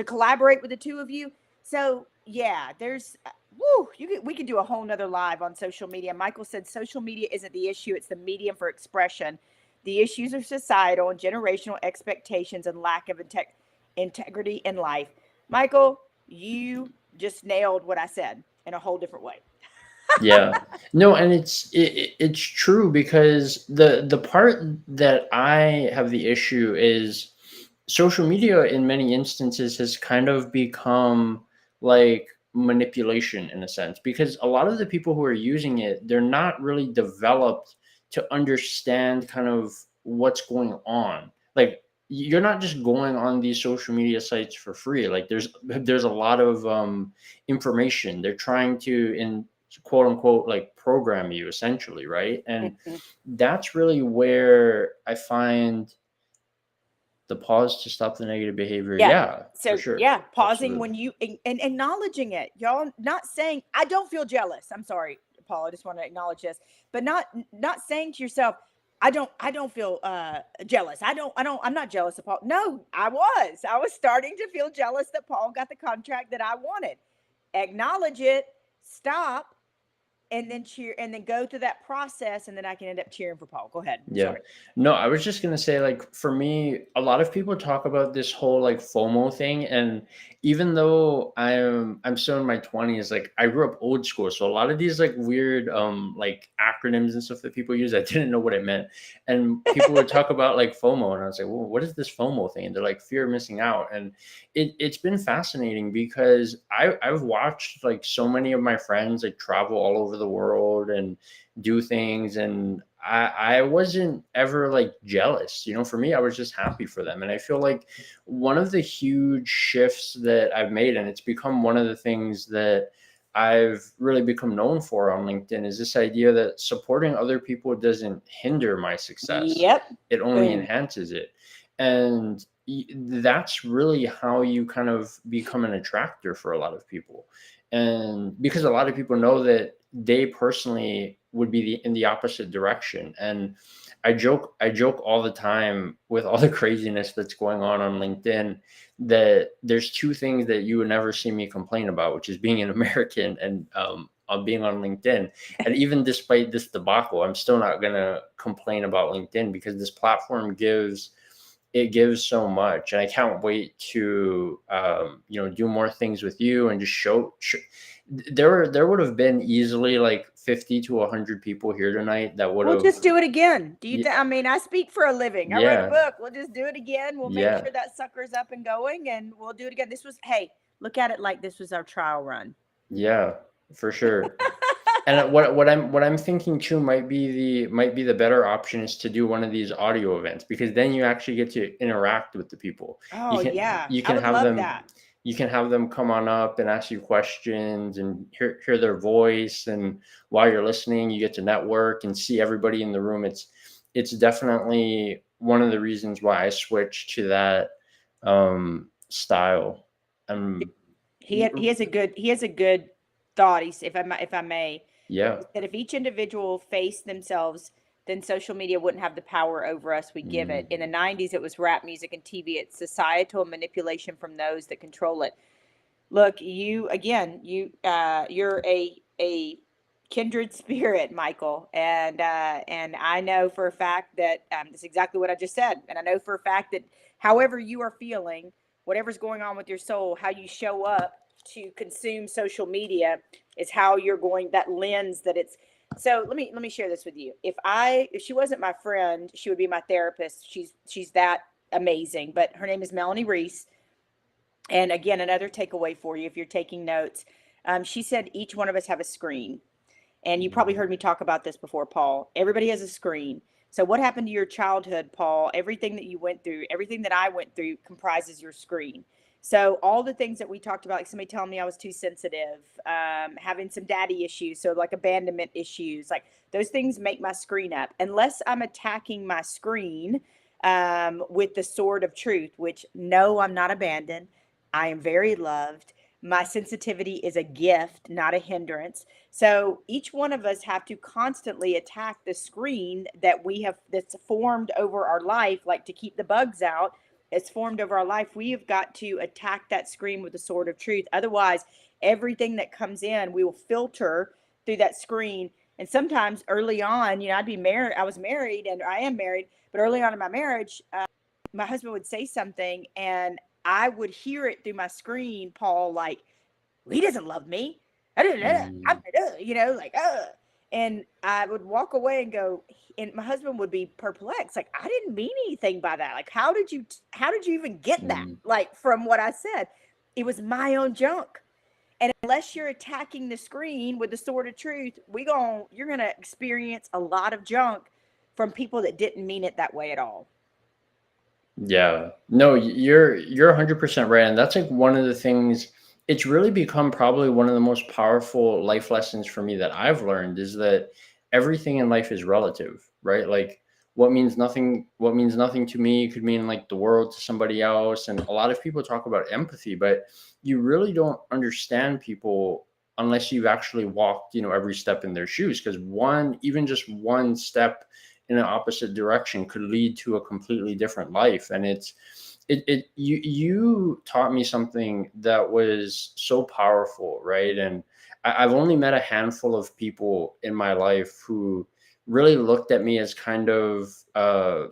collaborate with the two of you. So yeah, woo, we could do a whole nother live on social media. Michael said social media isn't the issue, it's the medium for expression. The issues are societal and generational expectations and lack of integrity in life. Michael, you just nailed what I said in a whole different way.
Yeah. No, and it's true, because the part that I have the issue is social media in many instances has kind of become like manipulation in a sense, because a lot of the people who are using it, they're not really developed to understand kind of what's going on. Like, you're not just going on these social media sites for free. Like, there's a lot of information they're trying to, in quote unquote, like, program you essentially, right? And
Mhm.
that's really where I find the pause to stop the negative behavior.
Yeah.
Yeah, for
So
sure.
yeah, pausing
Absolutely.
when you and acknowledging it, y'all. Not saying I don't feel jealous. I'm sorry, Paul. I just want to acknowledge this, but not saying to yourself, I don't feel jealous. I'm not jealous of Paul. No, I was starting to feel jealous that Paul got the contract that I wanted. Acknowledge it. Stop. And then cheer, and then go through that process, and then I can end up cheering for Paul. Go ahead. I'm
Yeah.
sorry.
No, I was just gonna say, like, for me, a lot of people talk about this whole like FOMO thing, and even though I'm still in my 20s, like, I grew up old school, so a lot of these like weird like acronyms and stuff that people use, I didn't know what it meant, and people would talk about like FOMO, and I was like, well, what is this FOMO thing? And they're like, fear of missing out, and it's been fascinating because I've watched like so many of my friends like travel all over the world and do things, and I wasn't ever like jealous. For me, I was just happy for them. And I feel like one of the huge shifts that I've made, and it's become one of the things that I've really become known for on LinkedIn, is this idea that supporting other people doesn't hinder my success.
Yep.
It only
Boom.
enhances it. And that's really how you kind of become an attractor for a lot of people. And because a lot of people know that they personally would be in the opposite direction. And I joke all the time with all the craziness that's going on LinkedIn, that there's two things that you would never see me complain about, which is being an American and being on LinkedIn. And even despite this debacle, I'm still not gonna complain about LinkedIn, because this platform gives so much, and I can't wait to do more things with you and just show. There would have been easily like 50 to 100 people here tonight that would
We'll
have.
just do it again. Do you
Yeah,
think? I mean, I speak for a living. I wrote a
yeah,
book. We'll just do it again. We'll make
yeah,
sure that sucker's up and going, and we'll do it again. Hey, look at it like this was our trial run.
yeah, for sure. And what I'm thinking too might be the better option is to do one of these audio events, because then you actually get to interact with the people.
Oh
You can
yeah,
you
I
can
would
have
love
them
that.
you can have them come on up and ask you questions and hear their voice, and while you're listening, you get to network and see everybody in the room. It's definitely one of the reasons why I switched to that style. Um,
He has a good thought. If I may,
yeah.
he said if each individual faced themselves, then social media wouldn't have the power over us we give it.
Mm,
In the 90s, it was rap music and TV. It's societal manipulation from those that control it. Look, you're a kindred spirit, Michael, and I know for a fact that that's exactly what I just said, and I know for a fact that however you are feeling, whatever's going on with your soul, how you show up to consume social media is how you're going. That lens that it's. So let me share this with you. If she wasn't my friend, she would be my therapist. She's that amazing. But her name is Melanie Reese, and again, another takeaway for you if you're taking notes. She said each one of us have a screen. And you probably heard me talk about this before, Paul. Everybody has a screen. So what happened to your childhood, Paul? Everything that you went through, everything that I went through comprises your screen. So all the things that we talked about, like somebody telling me I was too sensitive, having some daddy issues, so like abandonment issues, like those things make my screen up. Unless I'm attacking my screen with the sword of truth, which no, I'm not abandoned. I am very loved. My sensitivity is a gift, not a hindrance. So each one of us have to constantly attack the screen that's formed over our life, like to keep the bugs out. It's formed over our life. We have got to attack that screen with the sword of truth. Otherwise, everything that comes in, we will filter through that screen. And sometimes early on, I'd be married. I was married and I am married, but early on in my marriage, my husband would say something and I would hear it through my screen, Paul, like, well, he doesn't love me.
Mm,
Like, and I would walk away and go, and my husband would be perplexed. Like, I didn't mean anything by that. Like, how did you even get that?
mm.
Like, from what I said, it was my own junk. And unless you're attacking the screen with the sword of truth, you're going to experience a lot of junk from people that didn't mean it that way at all.
Yeah. No, you're 100% right. And that's like one of the things, it's really become probably one of the most powerful life lessons for me that I've learned is that everything in life is relative, right? Like what means nothing to me could mean like the world to somebody else. And a lot of people talk about empathy, but you really don't understand people unless you've actually walked, every step in their shoes. Because even just one step in an opposite direction could lead to a completely different life. And you taught me something that was so powerful, right? And I've only met a handful of people in my life who really looked at me as kind of I'm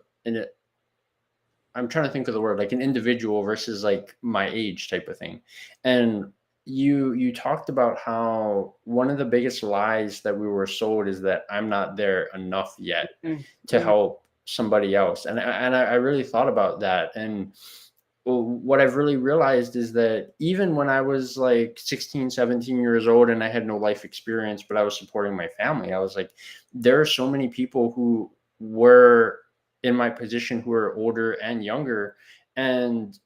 trying to think of the word, like an individual versus like my age type of thing. And you talked about how one of the biggest lies that we were sold is that I'm not there enough yet to
Mm-hmm.
help somebody else. And I really thought about that. And what I've really realized is that even when I was like 16, 17 years old and I had no life experience, but I was supporting my family, I was like, there are so many people who were in my position who are older and younger, and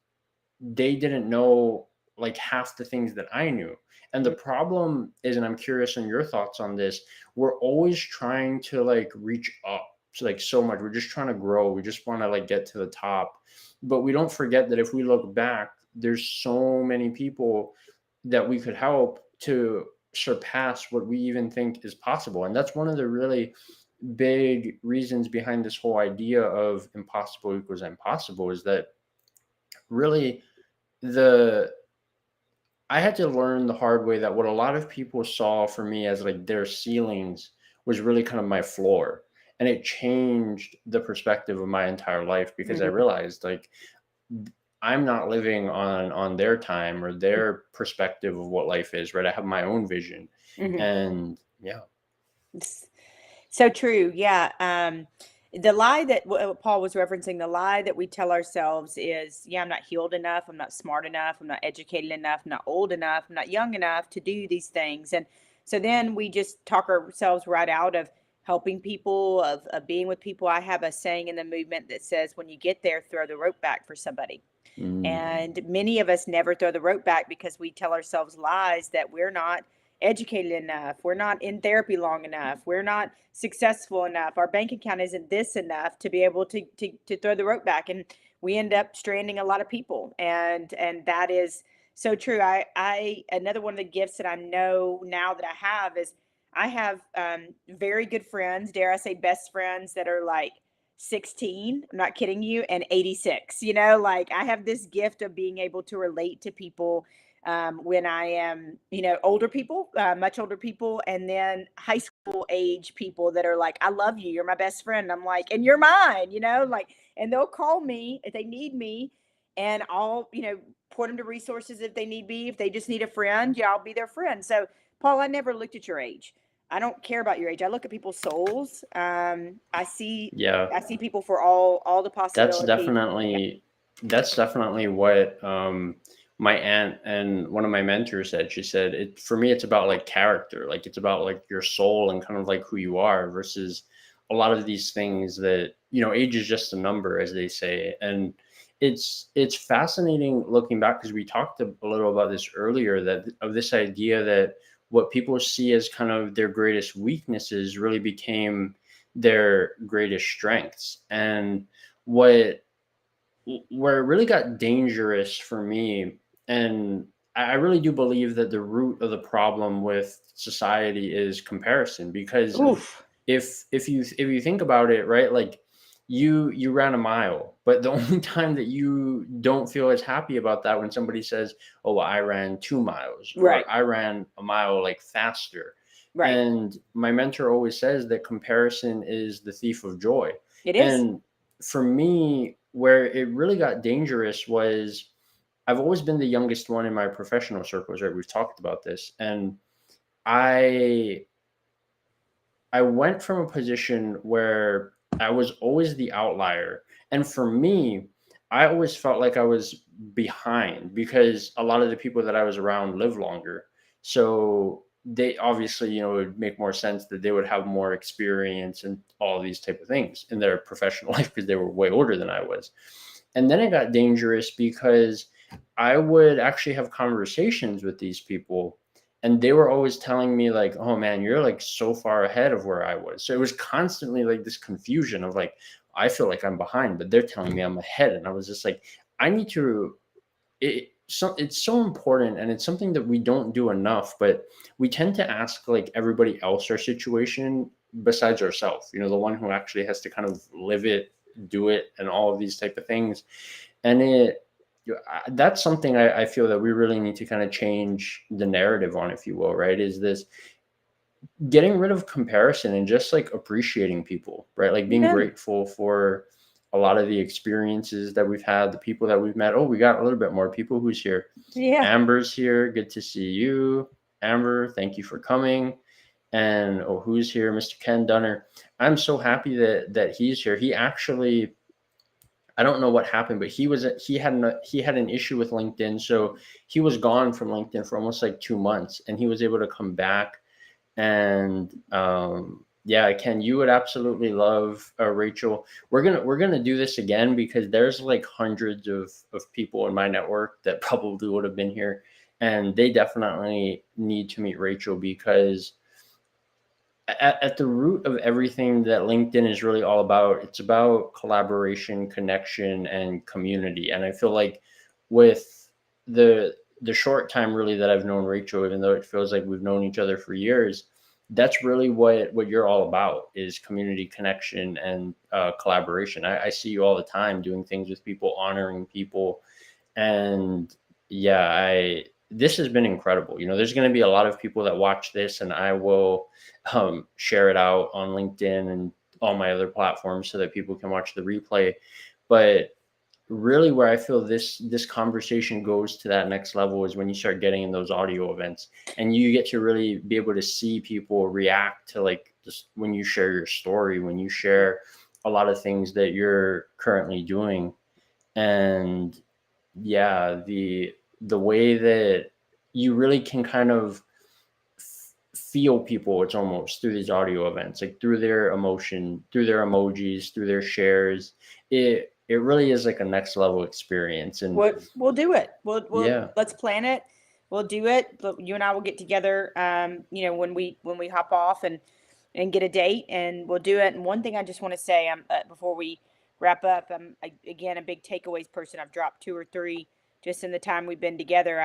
they didn't know like half the things that I knew. And the problem is, and I'm curious on your thoughts on this, we're always trying to like reach up so like so much. We're just trying to grow. We just want to like get to the top. But we don't forget that if we look back, there's so many people that we could help to surpass what we even think is possible. And that's one of the really big reasons behind this whole idea of impossible equals impossible is that really the I had to learn the hard way that what a lot of people saw for me as like their ceilings was really kind of my floor. And it changed the perspective of my entire life because I
Mm-hmm.
realized like I'm not living on their time or their perspective of what life is, right? I have my own vision.
Mm-hmm.
And yeah.
So true. Yeah. The lie that Paul was referencing, the lie that we tell ourselves is, yeah, I'm not healed enough. I'm not smart enough. I'm not educated enough. I'm not old enough. I'm not young enough to do these things. And so then we just talk ourselves right out of helping people, of being with people. I have a saying in the movement that says, when you get there, throw the rope back for somebody.
Mm,
And many of us never throw the rope back because we tell ourselves lies that we're not educated enough, we're not in therapy long enough, we're not successful enough, our bank account isn't this enough to be able to throw the rope back. And we end up stranding a lot of people. And that is so true. I another one of the gifts that I know now that I have is I have very good friends, dare I say best friends, that are like 16, I'm not kidding you, and 86. Like, I have this gift of being able to relate to people when I am, older people, much older people, and then high school age people that are like, I love you, you're my best friend. I'm like, and you're mine, like, and they'll call me if they need me, and I'll, point them to resources if they need me. If they just need a friend, yeah, I'll be their friend. So, Paul, I never looked at your age. I don't care about your age. I look at people's souls. I see
yeah.
I see people for all the
That's
possibility.
definitely that's definitely what my aunt and one of my mentors said. She said it for me it's about like character, like it's about like your soul and kind of like who you are versus a lot of these things that, age is just a number as they say. And it's fascinating looking back because we talked a little about this earlier that of this idea that what people see as kind of their greatest weaknesses really became their greatest strengths. And what where it really got dangerous for me, and I really do believe that the root of the problem with society is comparison. Because
Oof.
if you think about it, right, like you ran a mile, but the only time that you don't feel as happy about that when somebody says, oh, well, I ran 2 miles
Right.
or I ran a mile like faster.
Right.
And my mentor always says that comparison is the thief of joy.
It is.
And for me, where it really got dangerous was I've always been the youngest one in my professional circles, right? We've talked about this. And I I went from a position where I was always the outlier. And for me, I always felt like I was behind because a lot of the people that I was around live longer. So they obviously, it would make more sense that they would have more experience and all of these type of things in their professional life because they were way older than I was. And then it got dangerous because I would actually have conversations with these people and they were always telling me like, oh man, you're like so far ahead of where I was. So it was constantly like this confusion of like, I feel like I'm behind, but they're telling me I'm ahead. And I was just like, I need to, it's so important. And it's something that we don't do enough, but we tend to ask like everybody else our situation besides ourselves, the one who actually has to kind of live it, do it, and all of these type of things. And that's something I feel that we really need to kind of change the narrative on, if you will, right? Is this getting rid of comparison and just like appreciating people, right? Like being
Yeah.
grateful for a lot of the experiences that we've had, the people that we've met. Oh, we got a little bit more people. Who's here?
Yeah.
Amber's here. Good to see you, Amber. Thank you for coming. And oh, who's here? Mr. Ken Dunner. I'm so happy that he's here. He actually, I don't know what happened, but he had an issue with LinkedIn, so he was gone from LinkedIn for almost like 2 months, and he was able to come back. And yeah, Ken, you would absolutely love Rachel. We're gonna do this again because there's like hundreds of people in my network that probably would have been here, and they definitely need to meet Rachel because at the root of everything that LinkedIn is really all about, it's about collaboration, connection, and community. And I feel like with the short time really that I've known Rachel, even though it feels like we've known each other for years, that's really what you're all about is community connection and collaboration. I see you all the time doing things with people, honoring people, and yeah, I this has been incredible. There's going to be a lot of people that watch this, and I will share it out on LinkedIn and all my other platforms so that people can watch the replay. But really, where I feel this conversation goes to that next level is when you start getting in those audio events, and you get to really be able to see people react to like just when you share your story, when you share a lot of things that you're currently doing, and yeah, the way that you really can kind of feel people, it's almost through these audio events, like through their emotion, through their emojis, through their shares. It really is like a next level experience. And
We'll do it.
yeah,
Let's plan it. We'll do it. You and I will get together. When we hop off and get a date, and we'll do it. And one thing I just want to say, before we wrap up, again a big takeaways person. I've dropped 2 or 3 just in the time we've been together.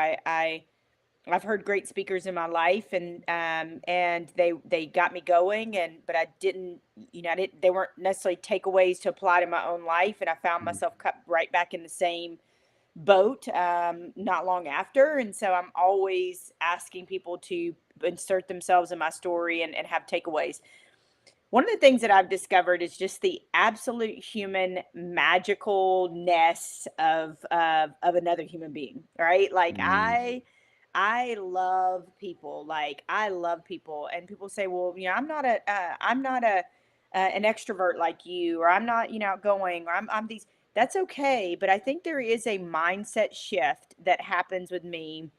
I've heard great speakers in my life, and they got me going, but I didn't, they weren't necessarily takeaways to apply to my own life, and I found myself cut right back in the same boat not long after. And so I'm always asking people to insert themselves in my story and have takeaways. One of the things that I've discovered is just the absolute human magicalness of another human being, right? Like
mm,
I love people. Like I love people, and people say, "Well, I'm not an extrovert like you, or I'm not, outgoing, or I'm these." That's okay, but I think there is a mindset shift that happens with me.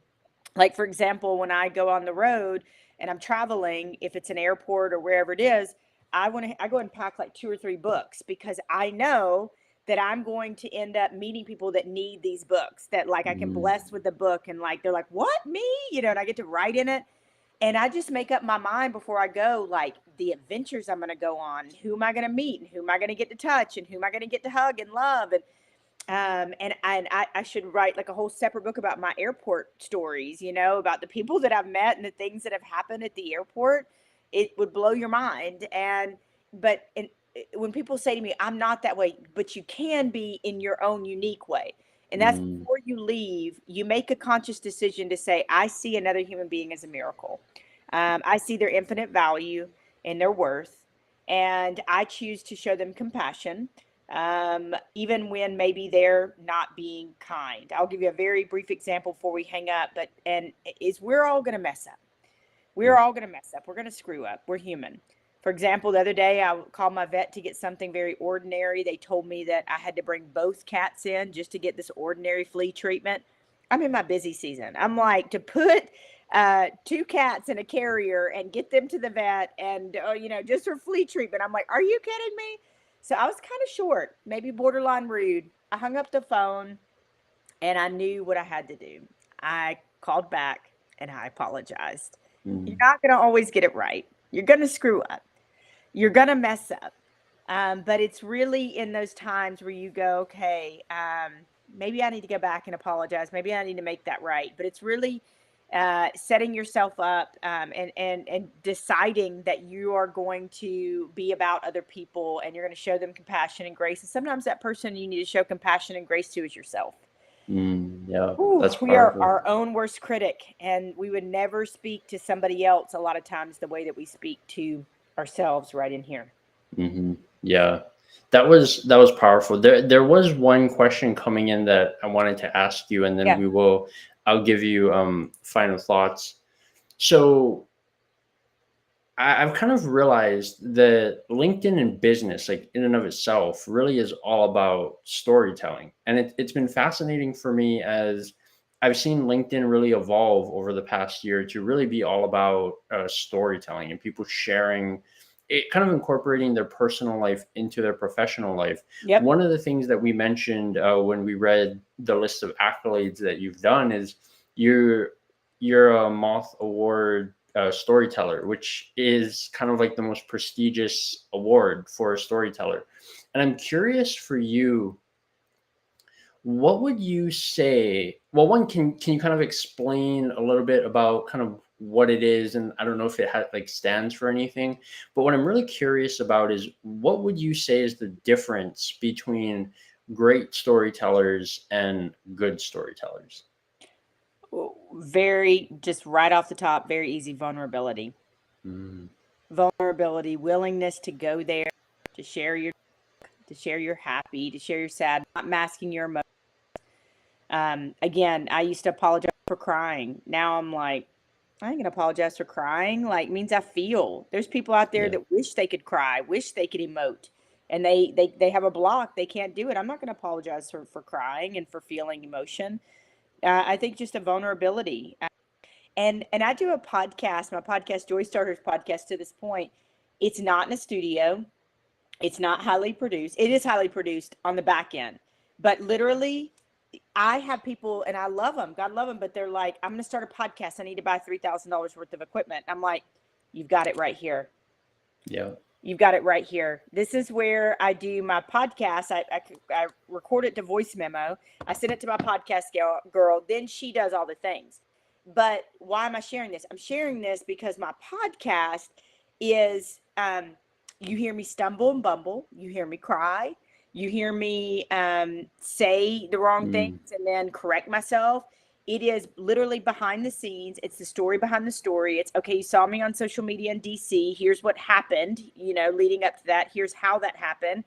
Like for example, when I go on the road and I'm traveling, if it's an airport or wherever it is, I go and pack like 2 or 3 books because I know that I'm going to end up meeting people that need these books, that like I can
mm,
bless with the book, and like they're like, "What, me?" And I get to write in it. And I just make up my mind before I go, like the adventures I'm going to go on, who am I going to meet, and who am I going to get to touch, and who am I going to get to hug and love. And I should write like a whole separate book about my airport stories, about the people that I've met and the things that have happened at the airport. It would blow your mind. But when people say to me, I'm not that way, but you can be in your own unique way. And that's
Mm,
before you leave, you make a conscious decision to say, I see another human being as a miracle. I see their infinite value and their worth, and I choose to show them compassion, even when maybe they're not being kind. I'll give you a very brief example before we hang up, but we're all going to mess up. We're all going to mess up. We're going to screw up. We're human. For example, the other day I called my vet to get something very ordinary. They told me that I had to bring both cats in just to get this ordinary flea treatment. I'm in my busy season. I'm like, to put 2 cats in a carrier and get them to the vet and, just for flea treatment. I'm like, are you kidding me? So I was kind of short, maybe borderline rude. I hung up the phone and I knew what I had to do. I called back and I apologized. You're not going to always get it right. You're going to screw up. You're going to mess up. But it's really in those times where you go, okay, maybe I need to go back and apologize. Maybe I need to make that right. But it's really setting yourself up and deciding that you are going to be about other people and you're going to show them compassion and grace. And sometimes that person you need to show compassion and grace to is yourself.
yeah,
Ooh,
that's
we are
powerful.
our own worst critic, and we would never speak to somebody else a lot of times the way that we speak to ourselves right in here.
Yeah, that was powerful. There was one question coming in that I wanted to ask you, and then
Yeah.
I'll give you final thoughts. So I've kind of realized that LinkedIn in business, like in and of itself, really is all about storytelling. And it's been fascinating for me as I've seen LinkedIn really evolve over the past year to really be all about storytelling and people sharing it, kind of incorporating their personal life into their professional life.
Yep.
One of the things that we mentioned when we read the list of accolades that you've done is you're a MOTH award storyteller, which is kind of like the most prestigious award for a storyteller. And I'm curious for you, what would you say? Well, one, can you kind of explain a little bit about kind of what it is? And I don't know if it like stands for anything, but what I'm really curious about is what would you say is the difference between great storytellers and good storytellers?
Very, just right off the top, very easy: vulnerability.
Mm,
Vulnerability, willingness to go there, to share your happy, to share your sad, not masking your emotions. Again, I used to apologize for crying. Now I'm like, I ain't gonna apologize for crying. Like, means I feel. There's people out there
yeah.
that wish they could cry, wish they could emote, and they have a block. They can't do it. I'm not gonna apologize for crying and for feeling emotion. I think just a vulnerability. And I do a podcast, my podcast, Joystarters Podcast. To this point, it's not in a studio. It's not highly produced. It is highly produced on the back end, but literally, I have people, and I love them. God love them, but they're like, I'm going to start a podcast. I need to buy $3,000 worth of equipment. I'm like, you've got it right here.
Yeah.
You've got it right here. This is where I do my podcast. I record it to voice memo. I send it to my podcast girl. Then she does all the things. But why am I sharing this? I'm sharing this because my podcast is, you hear me stumble and bumble. You hear me cry. You hear me say the wrong
Mm,
things and then correct myself. It is literally behind the scenes. It's the story behind the story. It's, okay, you saw me on social media in DC. Here's what happened, leading up to that. Here's how that happened.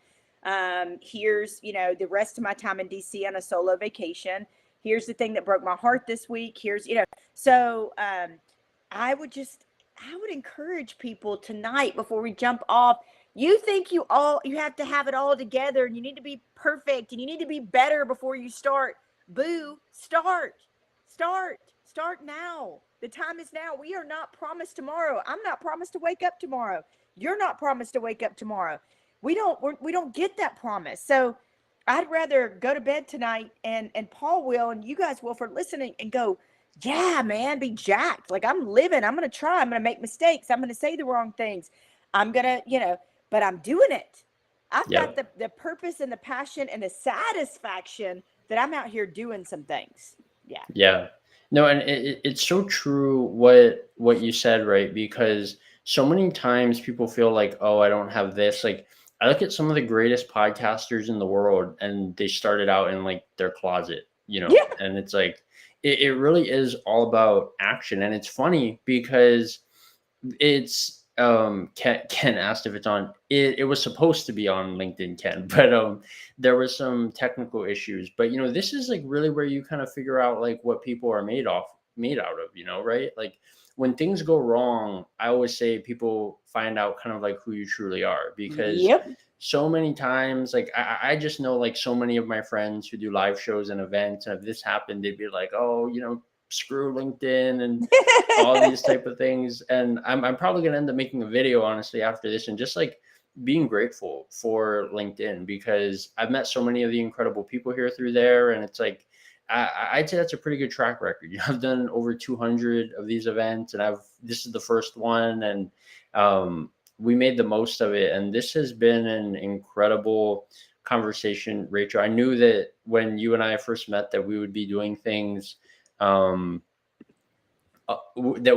Here's, the rest of my time in DC on a solo vacation. Here's the thing that broke my heart this week. Here's, so I would encourage people tonight before we jump off. You think you have to have it all together and you need to be perfect and you need to be better before you start. Boo, start now. The time is now. We are not promised tomorrow. I'm not promised to wake up tomorrow. You're not promised to wake up tomorrow. We don't get that promise. So I'd rather go to bed tonight and Paul will, and you guys will, for listening, and go, yeah, man, be jacked. Like, I'm living. I'm going to try. I'm going to make mistakes. I'm going to say the wrong things. I'm going to, but I'm doing it. I've
yeah.
got the purpose and the passion and the satisfaction that I'm out here doing some things. Yeah.
Yeah. No, and it's so true what you said, right? Because so many times people feel like, oh, I don't have this. Like I look at some of the greatest podcasters in the world, and they started out in like their closet,
Yeah.
and it's like it really is all about action. And it's funny because it's Ken asked if it's on. It was supposed to be on LinkedIn, Ken, but there were some technical issues. But this is like really where you kind of figure out like what people are made out of, right? Like when things go wrong, I always say people find out kind of like who you truly are, because
Yep.
so many times, like I just know like so many of my friends who do live shows and events, and if this happened, they'd be like, oh, screw LinkedIn and all these type of things. And I'm probably going to end up making a video honestly after this, and just like being grateful for LinkedIn, because I've met so many of the incredible people here through there. And it's like, I'd say that's a pretty good track record. I've done over 200 of these events, and this is the first one. And we made the most of it. And this has been an incredible conversation, Rachel. I knew that when you and I first met that we would be doing things, that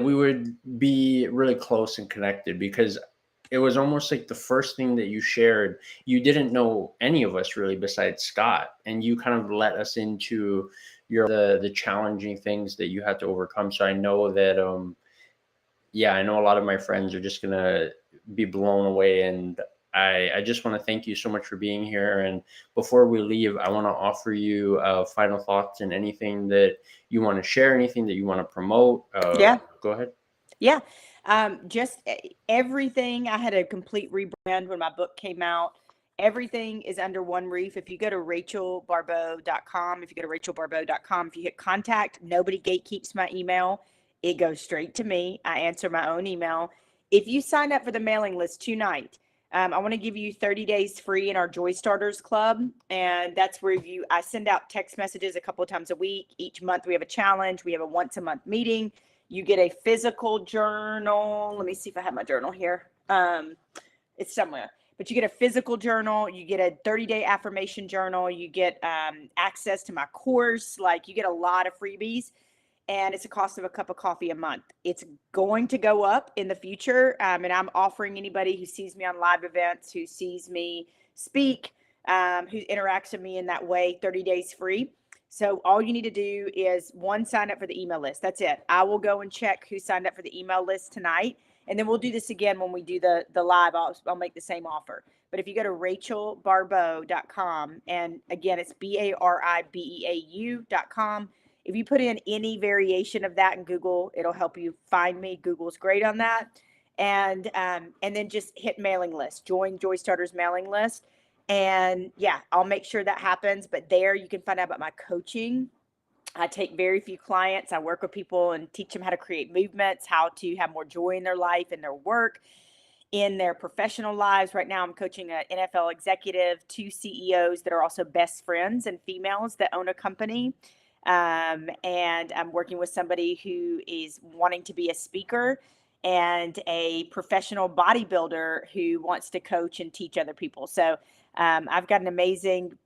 we would be really close and connected, because it was almost like the first thing that you shared. You didn't know any of us really besides Scott, and you kind of let us into the challenging things that you had to overcome. So I know that I know a lot of my friends are just gonna be blown away. And I just want to thank you so much for being here. And before we leave, I want to offer you final thoughts and anything that you want to share, anything that you want to promote.
Yeah.
Go ahead.
Yeah. Just everything. I had a complete rebrand when my book came out. Everything is under one roof. If you go to rachelbaribeau.com, if you hit contact, nobody gatekeeps my email. It goes straight to me. I answer my own email. If you sign up for the mailing list tonight, I want to give you 30 days free in our Joystarters Club. And that's where I send out text messages a couple of times a week. Each month we have a challenge. We have a once a month meeting. You get a physical journal. Let me see if I have my journal here. It's somewhere. But you get a physical journal. You get a 30-day affirmation journal. You get access to my course. Like, you get a lot of freebies. And it's a cost of a cup of coffee a month. It's going to go up in the future. And I'm offering anybody who sees me on live events, who sees me speak, who interacts with me in that way, 30 days free. So all you need to do is sign up for the email list. That's it. I will go and check who signed up for the email list tonight. And then we'll do this again when we do the live. I'll make the same offer. But if you go to rachelbaribeau.com, and again, it's BARIBEAU.com. If you put in any variation of that in Google, it'll help you find me. Google's great on that. And then just hit mailing list, join Joystarters mailing list. And I'll make sure that happens. But there you can find out about my coaching. I take very few clients. I work with people and teach them how to create movements, how to have more joy in their life, in their work, in their professional lives. Right now I'm coaching an NFL executive, 2 CEOs that are also best friends and females that own a company. And I'm working with somebody who is wanting to be a speaker, and a professional bodybuilder who wants to coach and teach other people. So I've got an amazing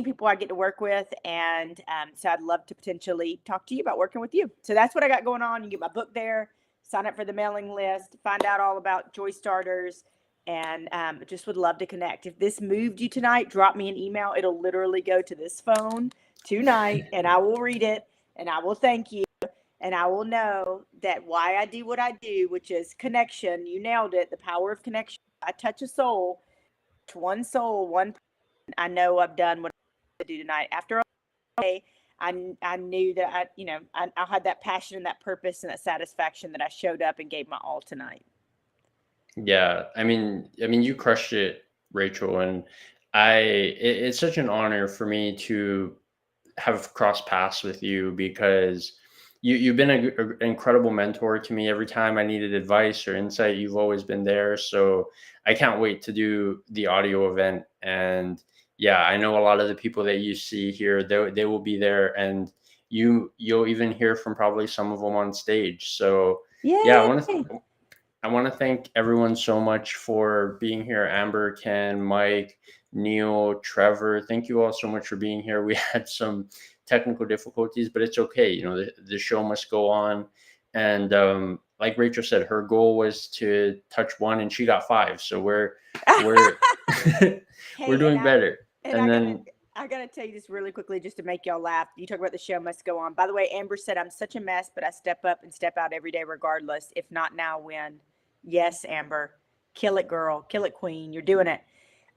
people I get to work with. And so I'd love to potentially talk to you about working with you. So that's what I got going on. You get my book there, sign up for the mailing list, find out all about Joystarters, and just would love to connect. If this moved you tonight, drop me an email. It'll literally go to this phone tonight, and I will read it, and I will thank you, and I will know that why I do what I do, which is connection. You nailed it. The power of connection. I touch a soul, one soul, one person. I know I've done what I do tonight. After all day, I knew that I had that passion and that purpose and that satisfaction that I showed up and gave my all tonight.
Yeah, I mean, you crushed it, Rachel, and it's such an honor for me to have crossed paths with you, because you've been an incredible mentor to me. Every time I needed advice or insight, you've always been there. So I can't wait to do the audio event. And I know a lot of the people that you see here, they will be there, and you'll even hear from probably some of them on stage. So I want to thank everyone so much for being here. Amber, Ken, Mike, Neil, Trevor, thank you all so much for being here. We had some technical difficulties, but it's okay. The show must go on. And like Rachel said, her goal was to touch 1, and she got 5. So we're We're
Hey,
doing better.
and
And then
I gotta tell you this really quickly just to make y'all laugh. You talk about the show must go on. By the way, Amber said I'm such a mess, but I step up and step out every day regardless. If not now, when? Yes, Amber. Kill it, girl. Kill it, queen. You're doing it.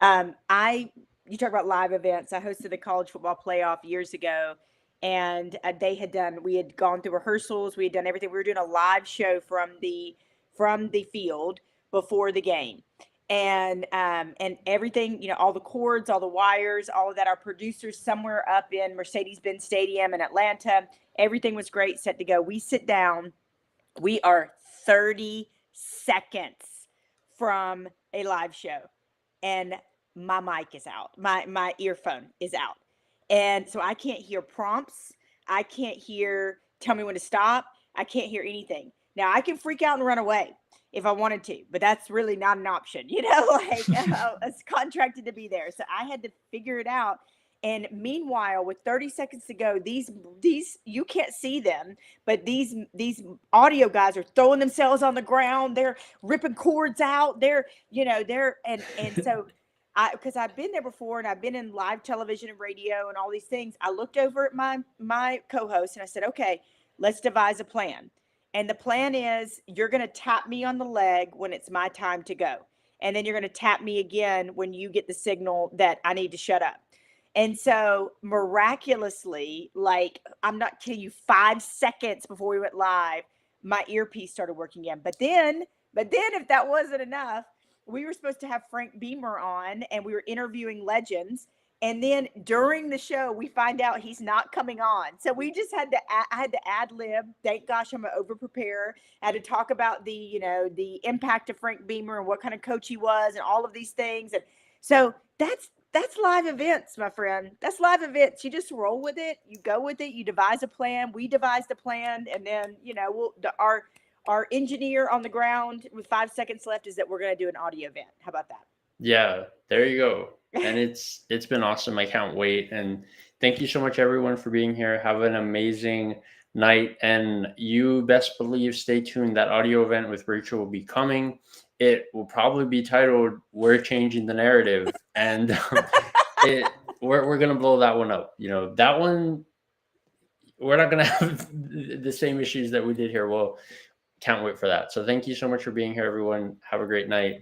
I You talk about live events. I hosted the college football playoff years ago, and we had gone through rehearsals, we had done everything. We were doing a live show from the field before the game, and everything, all the cords, all the wires, all of that. Our producers somewhere up in Mercedes-Benz Stadium in Atlanta. Everything was great, set to go. We sit down. We are 30 seconds from a live show, and my mic is out. My earphone is out. And so I can't hear prompts. I can't hear tell me when to stop. I can't hear anything. Now I can freak out and run away if I wanted to, but that's really not an option. Like it's contracted to be there. So I had to figure it out. And meanwhile, with 30 seconds to go, these you can't see them, but these audio guys are throwing themselves on the ground. They're ripping cords out. And so because I've been there before and I've been in live television and radio and all these things, I looked over at my co-host and I said, okay, let's devise a plan. And the plan is you're going to tap me on the leg when it's my time to go. And then you're going to tap me again when you get the signal that I need to shut up. And so miraculously, like I'm not kidding you, 5 seconds before we went live, my earpiece started working again. But then if that wasn't enough, we were supposed to have Frank Beamer on and we were interviewing legends. And then during the show, we find out he's not coming on. So we just I had to ad lib. Thank gosh, I'm an over preparer. I had to talk about the impact of Frank Beamer and what kind of coach he was and all of these things. And so that's live events, my friend. That's live events. You just roll with it. You go with it. You devise a plan. We devised a plan. And then, our engineer on the ground with 5 seconds left is that we're going to do an audio event. How about that?
yeah, there you go. And it's been awesome. I can't wait. And thank you so much, everyone, for being here. Have an amazing night. And you best believe, stay tuned. That audio event with Rachel will be coming. It will probably be titled "We're Changing the Narrative," and we're gonna blow that one up. That one, we're not gonna have the same issues that we did here. Well, can't wait for that. So thank you so much for being here, everyone. Have a great night.